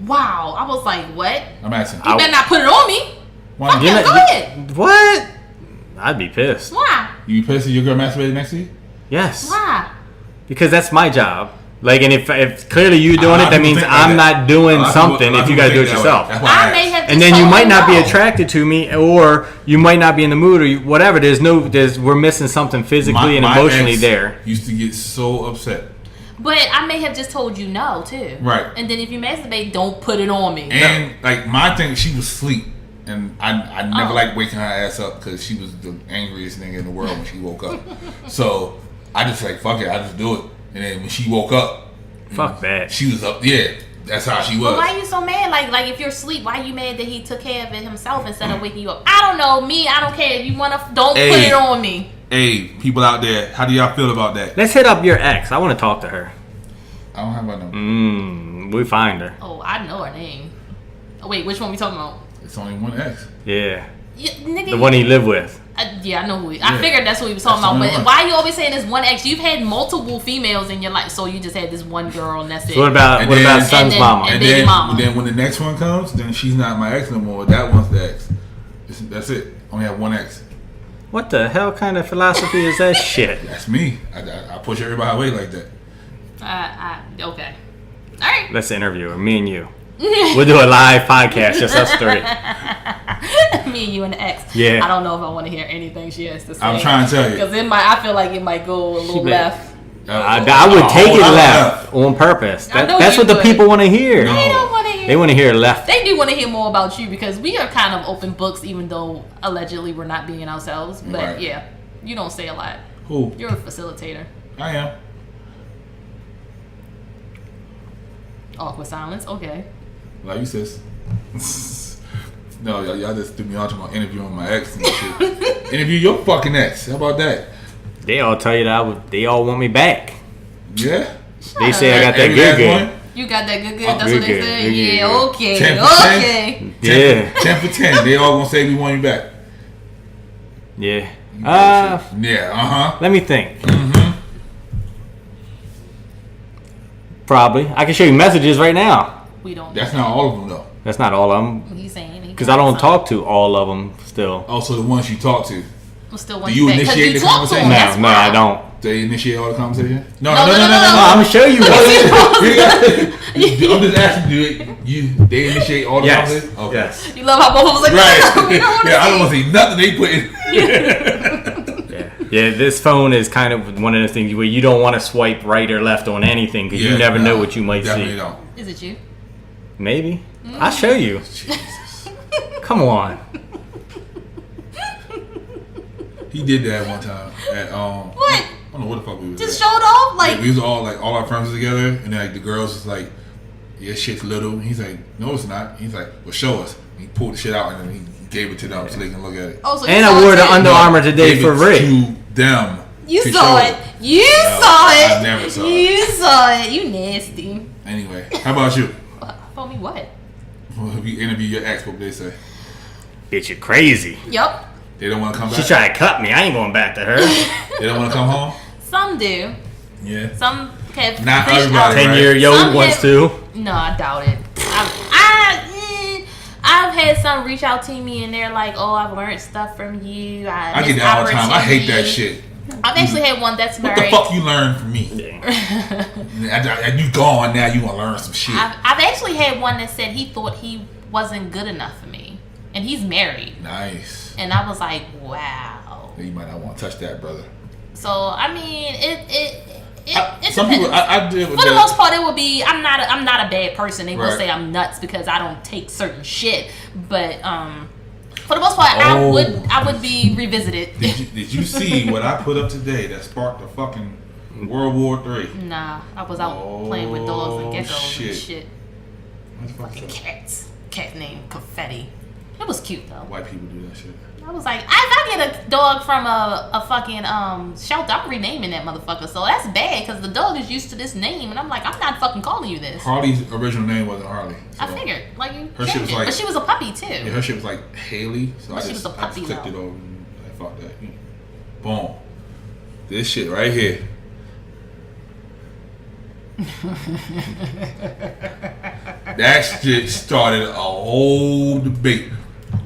Wow, I was like, what? I'm asking. You better not put it on me. Why Fuck not? him, go ahead. What? I'd be pissed. Why? You pissed if your girl masturbated next to you? Yes. Why? Because that's my job. Like, and if clearly you doing it, that means I'm not doing something if you got to do it yourself. I may have And then you might not be attracted to me, or you might not be in the mood, or whatever. We're missing something physically and emotionally ex there. Used to get so upset. But I may have just told you no too. Right. And then if you masturbate, don't put it on me. And like my thing, she was asleep, and I never Oh. liked waking her ass up because she was the angriest nigga in the world when she woke up. So I just like fuck it, I just do it. And then when she woke up, Fuck that. she was up. Yeah, that's how she was. But why are you so mad? Like if you're asleep, why are you mad that he took care of it himself instead of waking you up? I don't know. Me, I don't care. If you wanna, don't put it on me. Hey, people out there, how do y'all feel about that? Let's hit up your ex. I want to talk to her. I don't have my number. We find her. Oh, I know her name. Oh, wait, which one we talking about? It's only one ex. Yeah. Yeah, nigga, The one he lived with. yeah, I know who. I Yeah. figured that's who he was talking That's about. the But only one. why are you always saying this one ex? You've had multiple females in your life, so you just had this one girl, and that's it. So what about And what then- about son's and then- mama? and And baby then, mama. then when the next one comes, then she's not my ex no more. That one's the ex. That's it. Only have one ex. What the hell kind of philosophy is that shit? That's me. I push everybody away like that. Okay. All right. Let's interview her, me and you. We'll do a live podcast, just us three. Me and you and the ex. Yeah. I don't know if I want to hear anything she has to say. I'm trying to tell you. Because I feel like it might go a little may- left. I would take it left on purpose. I know That's you what the would. people want to hear. No. They don't want to hear. They want to hear left. They do want to hear more about you because we are kind of open books, even though allegedly we're not being ourselves. But Right. yeah, you don't say a lot. Who? You're a facilitator. I am. Awkward silence. Okay. Like you says. No, y'all just threw me out to my interviewing my ex and shit. Interview your fucking ex. How about that? They all tell you that they all want me back. Yeah. They say I got that Every good last good. one? You got that good. Oh, That's good, what they good, said. good, Yeah. good. Okay. 10 for 10? Okay. 10 Yeah. 10 for 10. They all gonna say we want you back. Yeah. Yeah. Let me think. Probably. I can show you messages right now. We don't. That's not all of them though. That's not all of them. He's saying Because I don't talk to all of them still. Also the ones you talk to. We'll still Do want you back, 'cause initiate you the talk to conversation? him, that's No, why. I don't. They initiate all the conversation? No. No, No, I'm going to show you I'm what. just asking you. They initiate all the Yes. conversation? Okay. Yes. You love how both of us like, Right. we don't want to Yeah, I don't want to see nothing they put in. Yeah, this phone is kind of one of the things where you don't want to swipe right or left on anything because you never know what you might definitely see. Don't. Is it you? Maybe. I'll show you. Jesus. Come on. He did that one time at What? I don't know what the fuck we was Just at. showed off? Like, We was all our friends was together, and then like the girls was like, "Yeah, shit's little." And he's like, "No, it's not." He's like, "Well, show us." And he pulled the shit out and then he gave it to them so they can look at it. oh, so you And saw I wore it the too. Under Armour today Gave for it Rick. to them. You to saw show it. them. You No, saw it. I never saw You saw it. You nasty. Anyway, how about you? For me, what? Well, if you interview your ex, what would they say? Bitch, you're crazy. Yup. They don't want to come back? She tried to cut me. I ain't going back to her. They don't want to come home? Some do. Yeah. Some have Not reached everybody, out. 10-year yo Some wants have- to. No, I doubt it. I've had some reach out to me and they're like, "Oh, I've learned stuff from you. I get that all the time. I hate that shit. I've actually had one that's What married. the fuck you learned from me? You gone now. You want to learn some shit. I've actually had one that said he thought he wasn't good enough for me, and he's married. Nice. And I was like, wow. You might not want to touch that, brother. So I mean, it some depends. people, I deal with For the that. most part, it would be. I'm not a bad person. They will Right. say I'm nuts because I don't take certain shit. But for the most part, I would be revisited. Did you see what I put up today that sparked the fucking World War III? Nah, I was out playing with dogs and geckos and shit. That's fucked Fucking up. cats. Cat named Confetti. It was cute though. White people do that shit. I was like, if I get a dog from a fucking shelter, I'm renaming that motherfucker. So that's bad because the dog is used to this name, and I'm like, I'm not fucking calling you this. Harley's original name wasn't Harley. So I figured, like you her shit changed was it, like- but she was a puppy too. Yeah, her shit was like Haley. So But I she just was a puppy, clicked though. it over and I fuck that. Boom. This shit right here. That shit started a whole debate.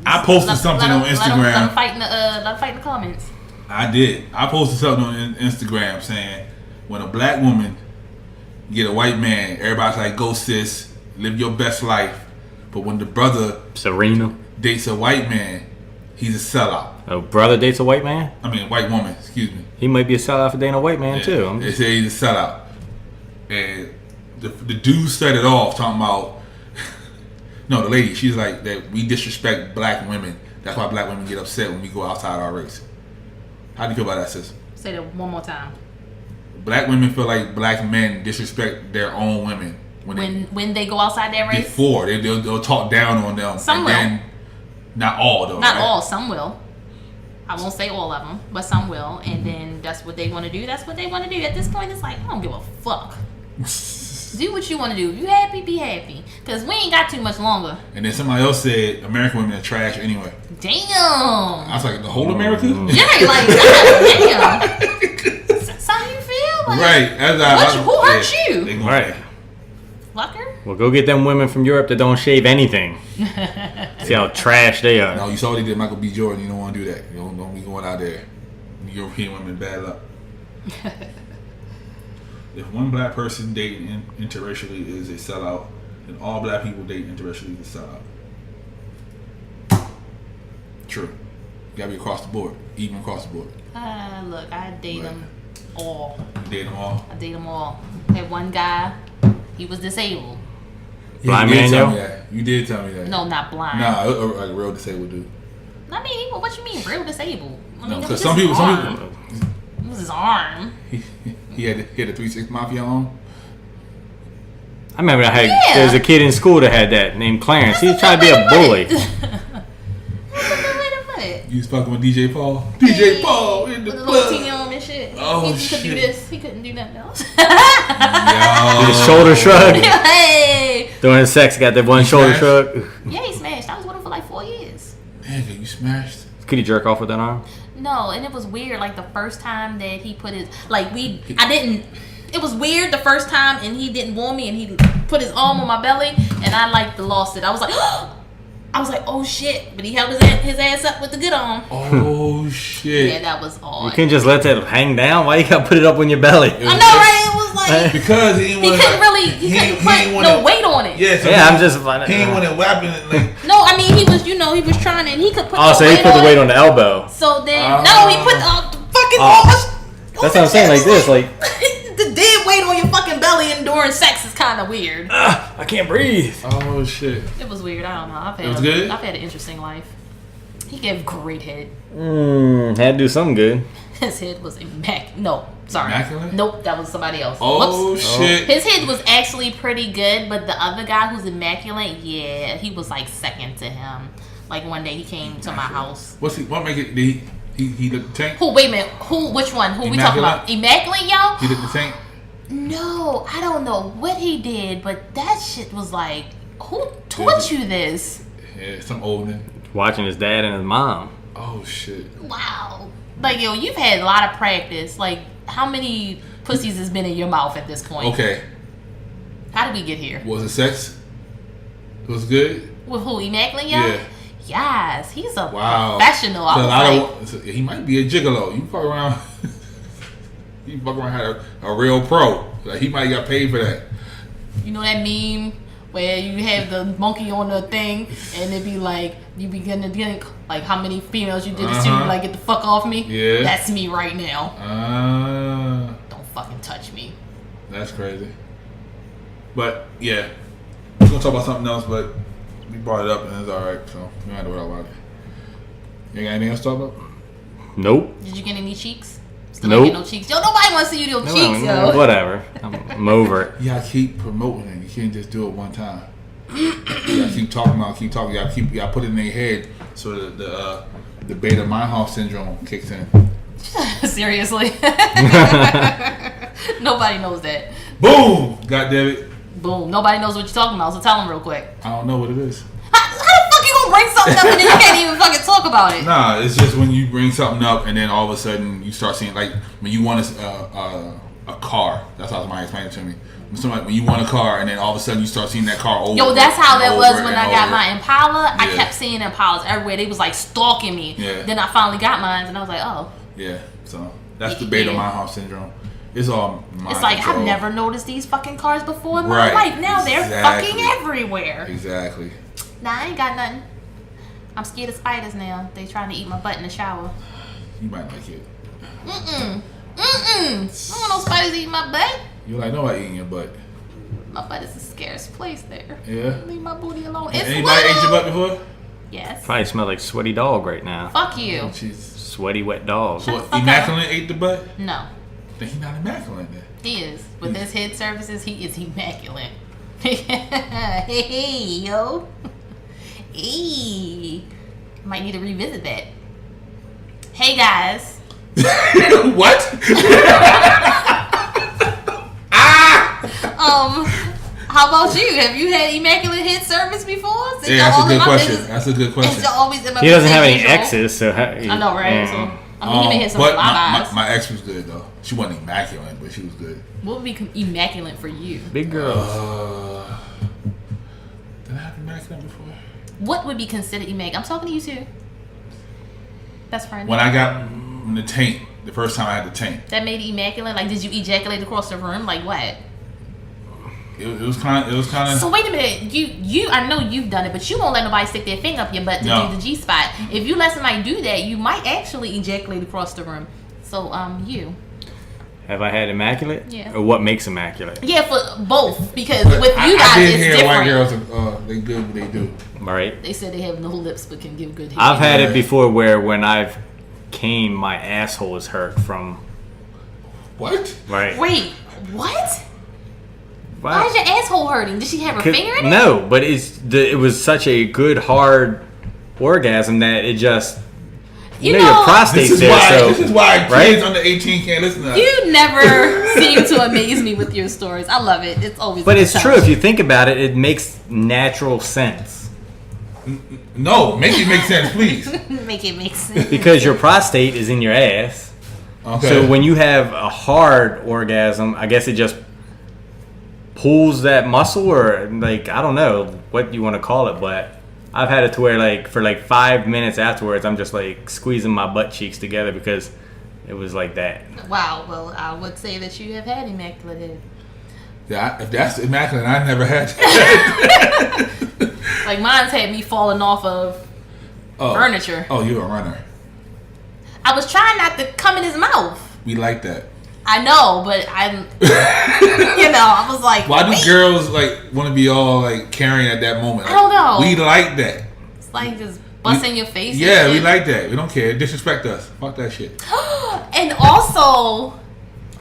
I posted something on Instagram. Let them fight in the comments. I did. I posted something on Instagram saying when a black woman get a white man, everybody's like, go sis, live your best life. But when the brother Serena. dates a white man, he's a sellout. A brother dates a white man? I mean, white woman, excuse me. He might be a sellout for dating a white man, Yeah, too. They say he's a sellout. And the dude set it off talking about, no, the lady, she's like, that we disrespect black women. That's why black women get upset when we go outside our race. How do you feel about that, sis? Say that one more time. Black women feel like black men disrespect their own women When they go outside their race. before they'll talk down on them. Some and will. then, not all though. Not right? all, some will. I won't say all of them, but some will. And then that's what they want to do. That's what they want to do. At this point, it's like, I don't give a fuck. Do what you want to do. If you happy, be happy. Because we ain't got too much longer. And then somebody else said American women are trash anyway. Damn. I was like, the whole America? Yeah, like, God damn. That's how you feel? Like, Right. who hurt you? They gonna- Right. Fucker? Well, go get them women from Europe that don't shave anything. See how trash they are. No, you saw what he did Michael B. Jordan. You don't want to do that. You don't be going out there. European women, bad luck. If one black person dating interracially is a sellout, then all black people dating interracially is a sellout. True. You gotta be across the board, even across the board. Look, I date them all. You date them all. I date them all. Had one guy, he was disabled. Blind you did man, tell yo? me that. You did tell me that. No, not blind. Nah, like a real disabled dude. I mean, what you mean, real disabled? I mean, No, it because was some his people, arm. It was his arm. he had the 3-6 Mafia on. I remember I had Yeah. there was a kid in school that had that named Clarence. He tried to be a bully. That's a good way to put it. You was fucking with DJ Paul. DJ Paul in the With a little club. teeny arm and shit. Oh, he could shit. do this. He couldn't do nothing else. Did his Yo. shoulder shrug. Hey. During sex, got that one shoulder smashed? shrug. Yeah, he smashed. I was with him for like 4 years. Nigga, you smashed. Could he jerk off with that arm? No, and it was weird. Like the first time that he put his it was weird the first time, and he didn't warn me, and he put his arm on my belly, and I like lost it. I was like, oh shit! But he held his ass up with the good arm. Oh shit. Yeah, that was odd. You can't just let that hang down. Why you gotta put it up on your belly? I know, right? It was like Because he he couldn't put no weight on it. Yeah, so Yeah, I'm just. he ain't want to whap it like. No, I mean he was trying, and he could put. Oh, so he put the weight on the elbow. So then, no, he put the fucking That's what I'm saying. Like this, like the dead weight on your fucking belly and during sex is kind of weird. I can't breathe. Oh shit. It was weird. I don't know. It was good? I've had an interesting life. He gave great head. Had to do something good. His head was No, sorry. Immaculate? Nope, that was somebody else. Oh Whoops. shit. His head was actually pretty good, but the other guy who's immaculate, yeah, he was like second to him. Like one day he came to my house. What make it? Did he look the tank? Who? Wait a minute. Who? Which one? Who we talking about? Immaculate, yo? He looked the tank. No, I don't know what he did, but that shit was like, who taught you this? Yeah, some old man. Watching his dad and his mom. Oh shit. Wow. Like, yo, you've had a lot of practice. Like, how many pussies has been in your mouth at this point? Okay. How did we get here? Was it sex? It was good? With who? Immaculate? Yeah. Yes, he's a professional. I was like, he might be a gigolo. You fuck around. You fuck around had a real pro. Like he might got paid for that. you know that meme where you have the monkey on the thing and it be like you begin to think like how many females you did this to, like get the fuck off me. Yeah. That's me right now. Don't fucking touch me. That's crazy. But yeah, we're gonna talk about something else, but we brought it up and it's alright, so we don't have to worry about it. You got anything else to talk about? Nope. Did you get any cheeks? Still Nope. ain't get no cheeks. Yo, nobody wants to see you do cheeks, yo. Whatever. I'm over it. You gotta keep promoting it. You can't just do it one time. You gotta keep talking about, keep talking. You gotta put it in their head so that the beta Meinhof syndrome kicks in. Seriously. Nobody knows that. Boom! God damn it. Boom. Nobody knows what you're talking about, so tell them real quick. I don't know what it is. How the fuck you gonna bring something up and then you can't even fucking talk about it? Nah, it's just when you bring something up and then all of a sudden you start seeing, like, when you want a car. That's how somebody explained it to me. When you want a car and then all of a sudden you start seeing that car over. Yo, that's how that was when I got over. my Impala. I Yeah. kept seeing Impalas everywhere. They was like stalking me. Yeah. Then I finally got mine and I was like, oh. Yeah, so that's the beta Meinhof syndrome. It's all mind It's like, control. I've never noticed these fucking cars before in my Right. life. Now they're Exactly. fucking everywhere. Exactly. Nah, I ain't got nothing. I'm scared of spiders now. They trying to eat my butt in the shower. You might like it. I don't want no spiders eating my butt. You're like, nobody eating your butt. My butt is a scarce place there. Yeah. Leave my booty alone. It's Anybody ate your butt before? Yes. Probably smell like sweaty dog right now. Fuck you. Jesus. Sweaty wet dog. So fuck Immaculate ate the butt? No. Then he's not immaculate then. He is. With his head services, he is immaculate. Hey, yo. Hey. Might need to revisit that. Hey, guys. What? How about you? Have you had immaculate head service before? Since Yeah, y'all that's all a in good my question. business- That's a good since question. y'all always in my He doesn't have any business, exes, so I know, right? So, I mean, he may have some but fly eyes. my ex was good though. She wasn't immaculate, but she was good. What would be immaculate for you? big girls. Did I have immaculate before? What would be considered immaculate? I'm talking to you too. Best friend. When I got the taint, the first time I had the taint, That made it immaculate? Like, did you ejaculate across the room? Like, what? it was kind of. So wait a minute, you I know you've done it, but you won't let nobody stick their finger up your butt to No. do the G spot. If you let somebody do that, you might actually ejaculate across the room. So you. Have I had immaculate? Yeah. Or what makes immaculate? Yeah, for both, because with you guys I did it's hear different. white girls they good what they do. All right. They said they have no lips but can give good head. I've had it before where when I've came, my asshole is hurt from. What? Right. Wait, what? Why Wow. is your asshole hurting? Did she have her finger in it? No, but it was such a good hard orgasm that it just You your know, prostate's This is there. why. So This is why right? kids under 18 can't listen to that. You never seem to amaze me with your stories. I love it. It's always. But a it's good true time. if you think about it. It makes natural sense No, make it make sense, please. Make it make sense. because your prostate is in your ass. Okay. So when you have a hard orgasm, I guess it just pulls that muscle, or like I don't know what you want to call it, but I've had it to where like for like 5 minutes afterwards, I'm just like squeezing my butt cheeks together because it was like that. Wow. Well, I would say that you have had immaculate head. Yeah, if that's immaculate, I never had that. Like mine's had me falling off of furniture. Oh, you're a runner. I was trying not to come in his mouth. We like that. I know, but I'm. I was like, Why do wait. girls like want to be all like caring at that moment? I don't know. We like that. It's like just busting your face. and Yeah, we shit. like that. We don't care. Disrespect us. Fuck that shit. And also.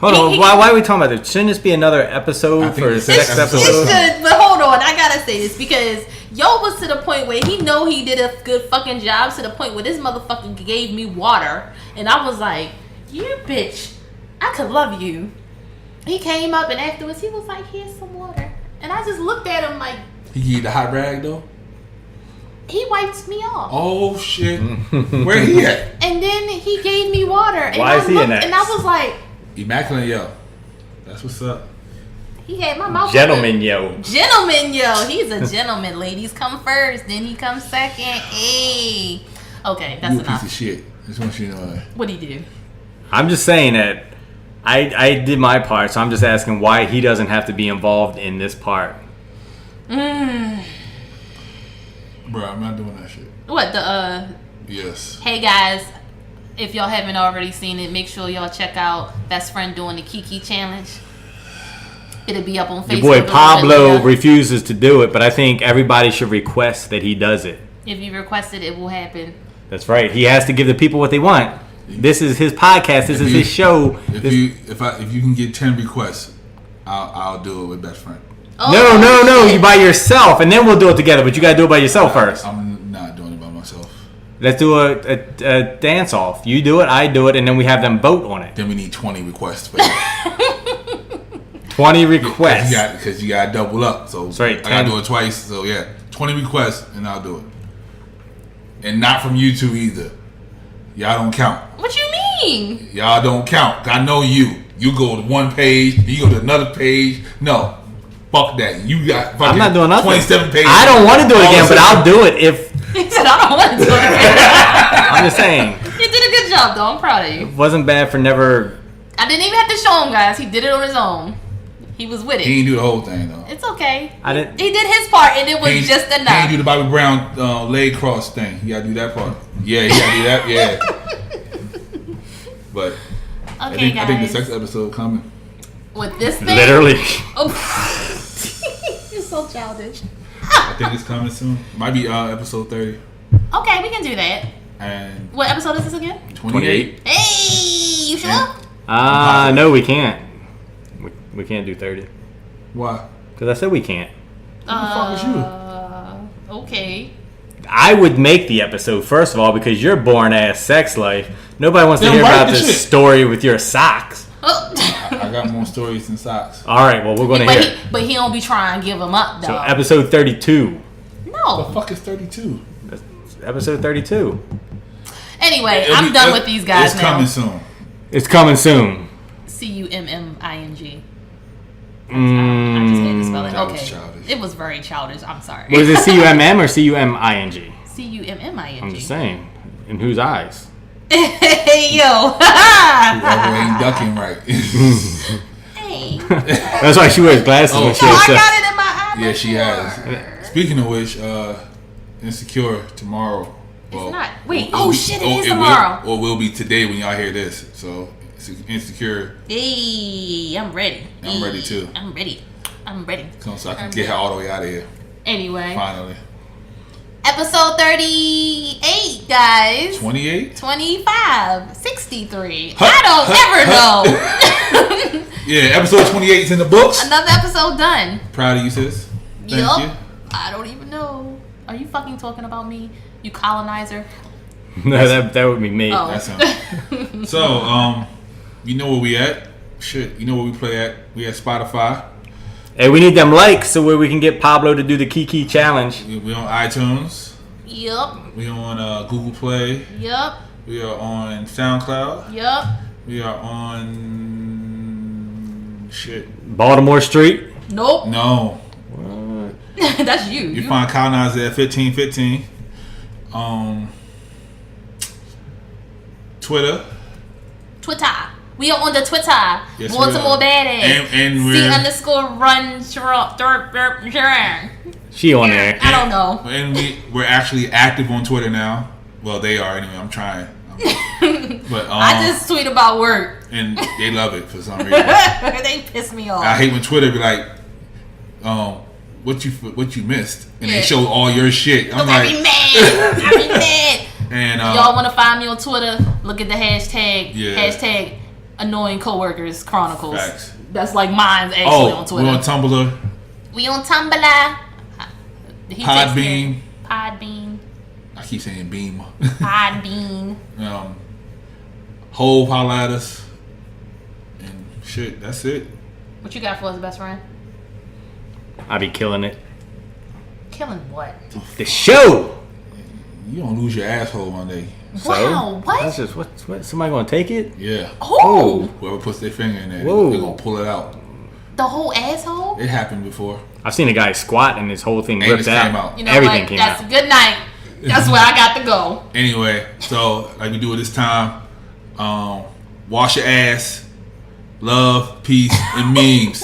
Hold on, He- why are we talking about this? Shouldn't this be another episode I think for a it's sex this episode? episode. It should, but hold on, I gotta say this because yo was to the point where he know he did a good fucking job to the point where this motherfucker gave me water and I was like, you bitch, I could love you. He came up and afterwards he was like, here's some water, and I just looked at him like, He gave you the hot rag though. He wiped me off. Oh shit! Where he at? And then he gave me water. And Why is he an ex? And I was like, Immaculate yo. That's what's up. he had my mouth. Gentleman, yo. Gentleman, yo. He's a gentleman. Ladies come first, then he comes second. Hey. Okay, that's You a enough. piece of shit. Just want you to know that. What'd he do? I'm just saying that I did my part, so I'm just asking why he doesn't have to be involved in this part. Bro, I'm not doing that shit. What, the, Yes. Hey guys, if y'all haven't already seen it, make sure y'all check out Best Friend doing the Kiki Challenge. It'll be up on Facebook. Your boy Pablo refuses to do it, but I think everybody should request that he does it. If you request it, it will happen. That's right. He has to give the people what they want. This is his podcast. This is his show. If you can get 10 requests, I'll do it with Best Friend. Oh, No. You by yourself, and then we'll do it together. But you gotta do it by yourself first. I'm not doing it by myself. Let's do a dance off. You do it, I do it, and then we have them vote on it. Then we need 20 requests for that. 20 requests. Because you got to double up. So right, I got to do it twice. So yeah, 20 requests and I'll do it. And not from you two either. Y'all don't count. What you mean? Y'all don't count. I know you. You go to one page, you go to another page. No. Fuck that. You got fucking I'm not doing nothing. 27 pages. I don't want to do it again, but I'll do it if... He said, I don't want to do it again. I'm just saying. You did a good job, though. I'm proud of you. It wasn't bad for never... I didn't even have to show him, guys. He did it on his own. He was with it. He didn't do the whole thing, though. It's okay. I didn't... He did his part, and it was just enough. He didn't do the Bobby Brown leg cross thing. You got to do that part. Yeah, you got to do that. Yeah. But Okay, I think the sex episode coming. With this thing? Literally. Oh. You're so childish. I think it's coming soon. Might be episode 30. Okay, we can do that. And What episode is this again? 28. Hey, you sure? No, we can't. We can't do 30. Why? Because I said we can't. Who the fuck is you? Okay. I would make the episode, first of all, because your boring-ass sex life. Nobody wants to Then hear write about the this shit. story with your socks. Oh. I got more stories than socks. All right, well, we're going to hear it. But he don't be trying to give them up, though. So, episode 32. The No. fuck is 32? That's episode 32. Anyway, I'm done with these guys it's now. coming soon. It's coming soon. CUMMING. I just had to spell it. That was Okay. childish. It was very childish. I'm sorry. Was it CUMM or CUMING? CUMMING. I'm just saying. In whose eyes? Hey, yo. Whoever ain't ducking right. Hey. That's why she wears glasses when she No, has I sex. got it in my eye. Yeah, she has. Speaking of which, Insecure tomorrow. It's not. Wait. Oh, shit, it is tomorrow. Or will be today when y'all hear this. So, Insecure. Hey, I'm ready. I'm ready, too. I'm ready. So I can get her all the way out of here. Anyway. Finally. Episode 38, guys. 28? 25. 63. I don't ever know. Yeah, episode 28 is in the books. Another episode done. Proud of you, sis. Thank you. I don't even know. Are you fucking talking about me? You colonizer? No, that would be me. Oh. That's him. So, you know where we at? Shit, you know where we play at? We at Spotify. Hey, we need them likes so where we can get Pablo to do the Kiki challenge. We on iTunes. Yup. We on Google Play. Yup. We are on Soundcloud. Yup. We are on shit. Baltimore Street. Nope. No. That's you. You find Colonizer at 1515. Twitter. We are on the Twitter. Yes, Baltimore we are. Badass. And we're C_run. She on there. I don't know. And we're actually active on Twitter now. Well, they are anyway. I'm trying. But I just tweet about work. and they love it for some reason. They piss me off. I hate when Twitter be like, what you missed, and Yeah. they show all your shit. I'm I like, be mad. I be mad. and Y'all want to find me on Twitter? Look at the hashtag. Yeah. Hashtag Annoying Coworkers Chronicles. Facts. That's like mine's actually on Twitter. we're on Tumblr, We on Tumblr. He texted me. Podbean. Podbean. I keep saying Beam. Podbean. Hove, holla at us, and shit. That's it. What you got for us, best friend? I be killing it. Killing what? The show. You gonna lose your asshole one day. Wow, what? That's just what? Somebody gonna take it? Yeah. Oh, Whoever puts their finger in there, Whoa. they're gonna pull it out. the whole asshole? It happened before. I've seen a guy squat and his whole thing Anus ripped out. came out. You know Everything what? came That's out. a good night. That's where I got to go. Anyway, so like we do it this time. Wash your ass. Love, peace, and memes.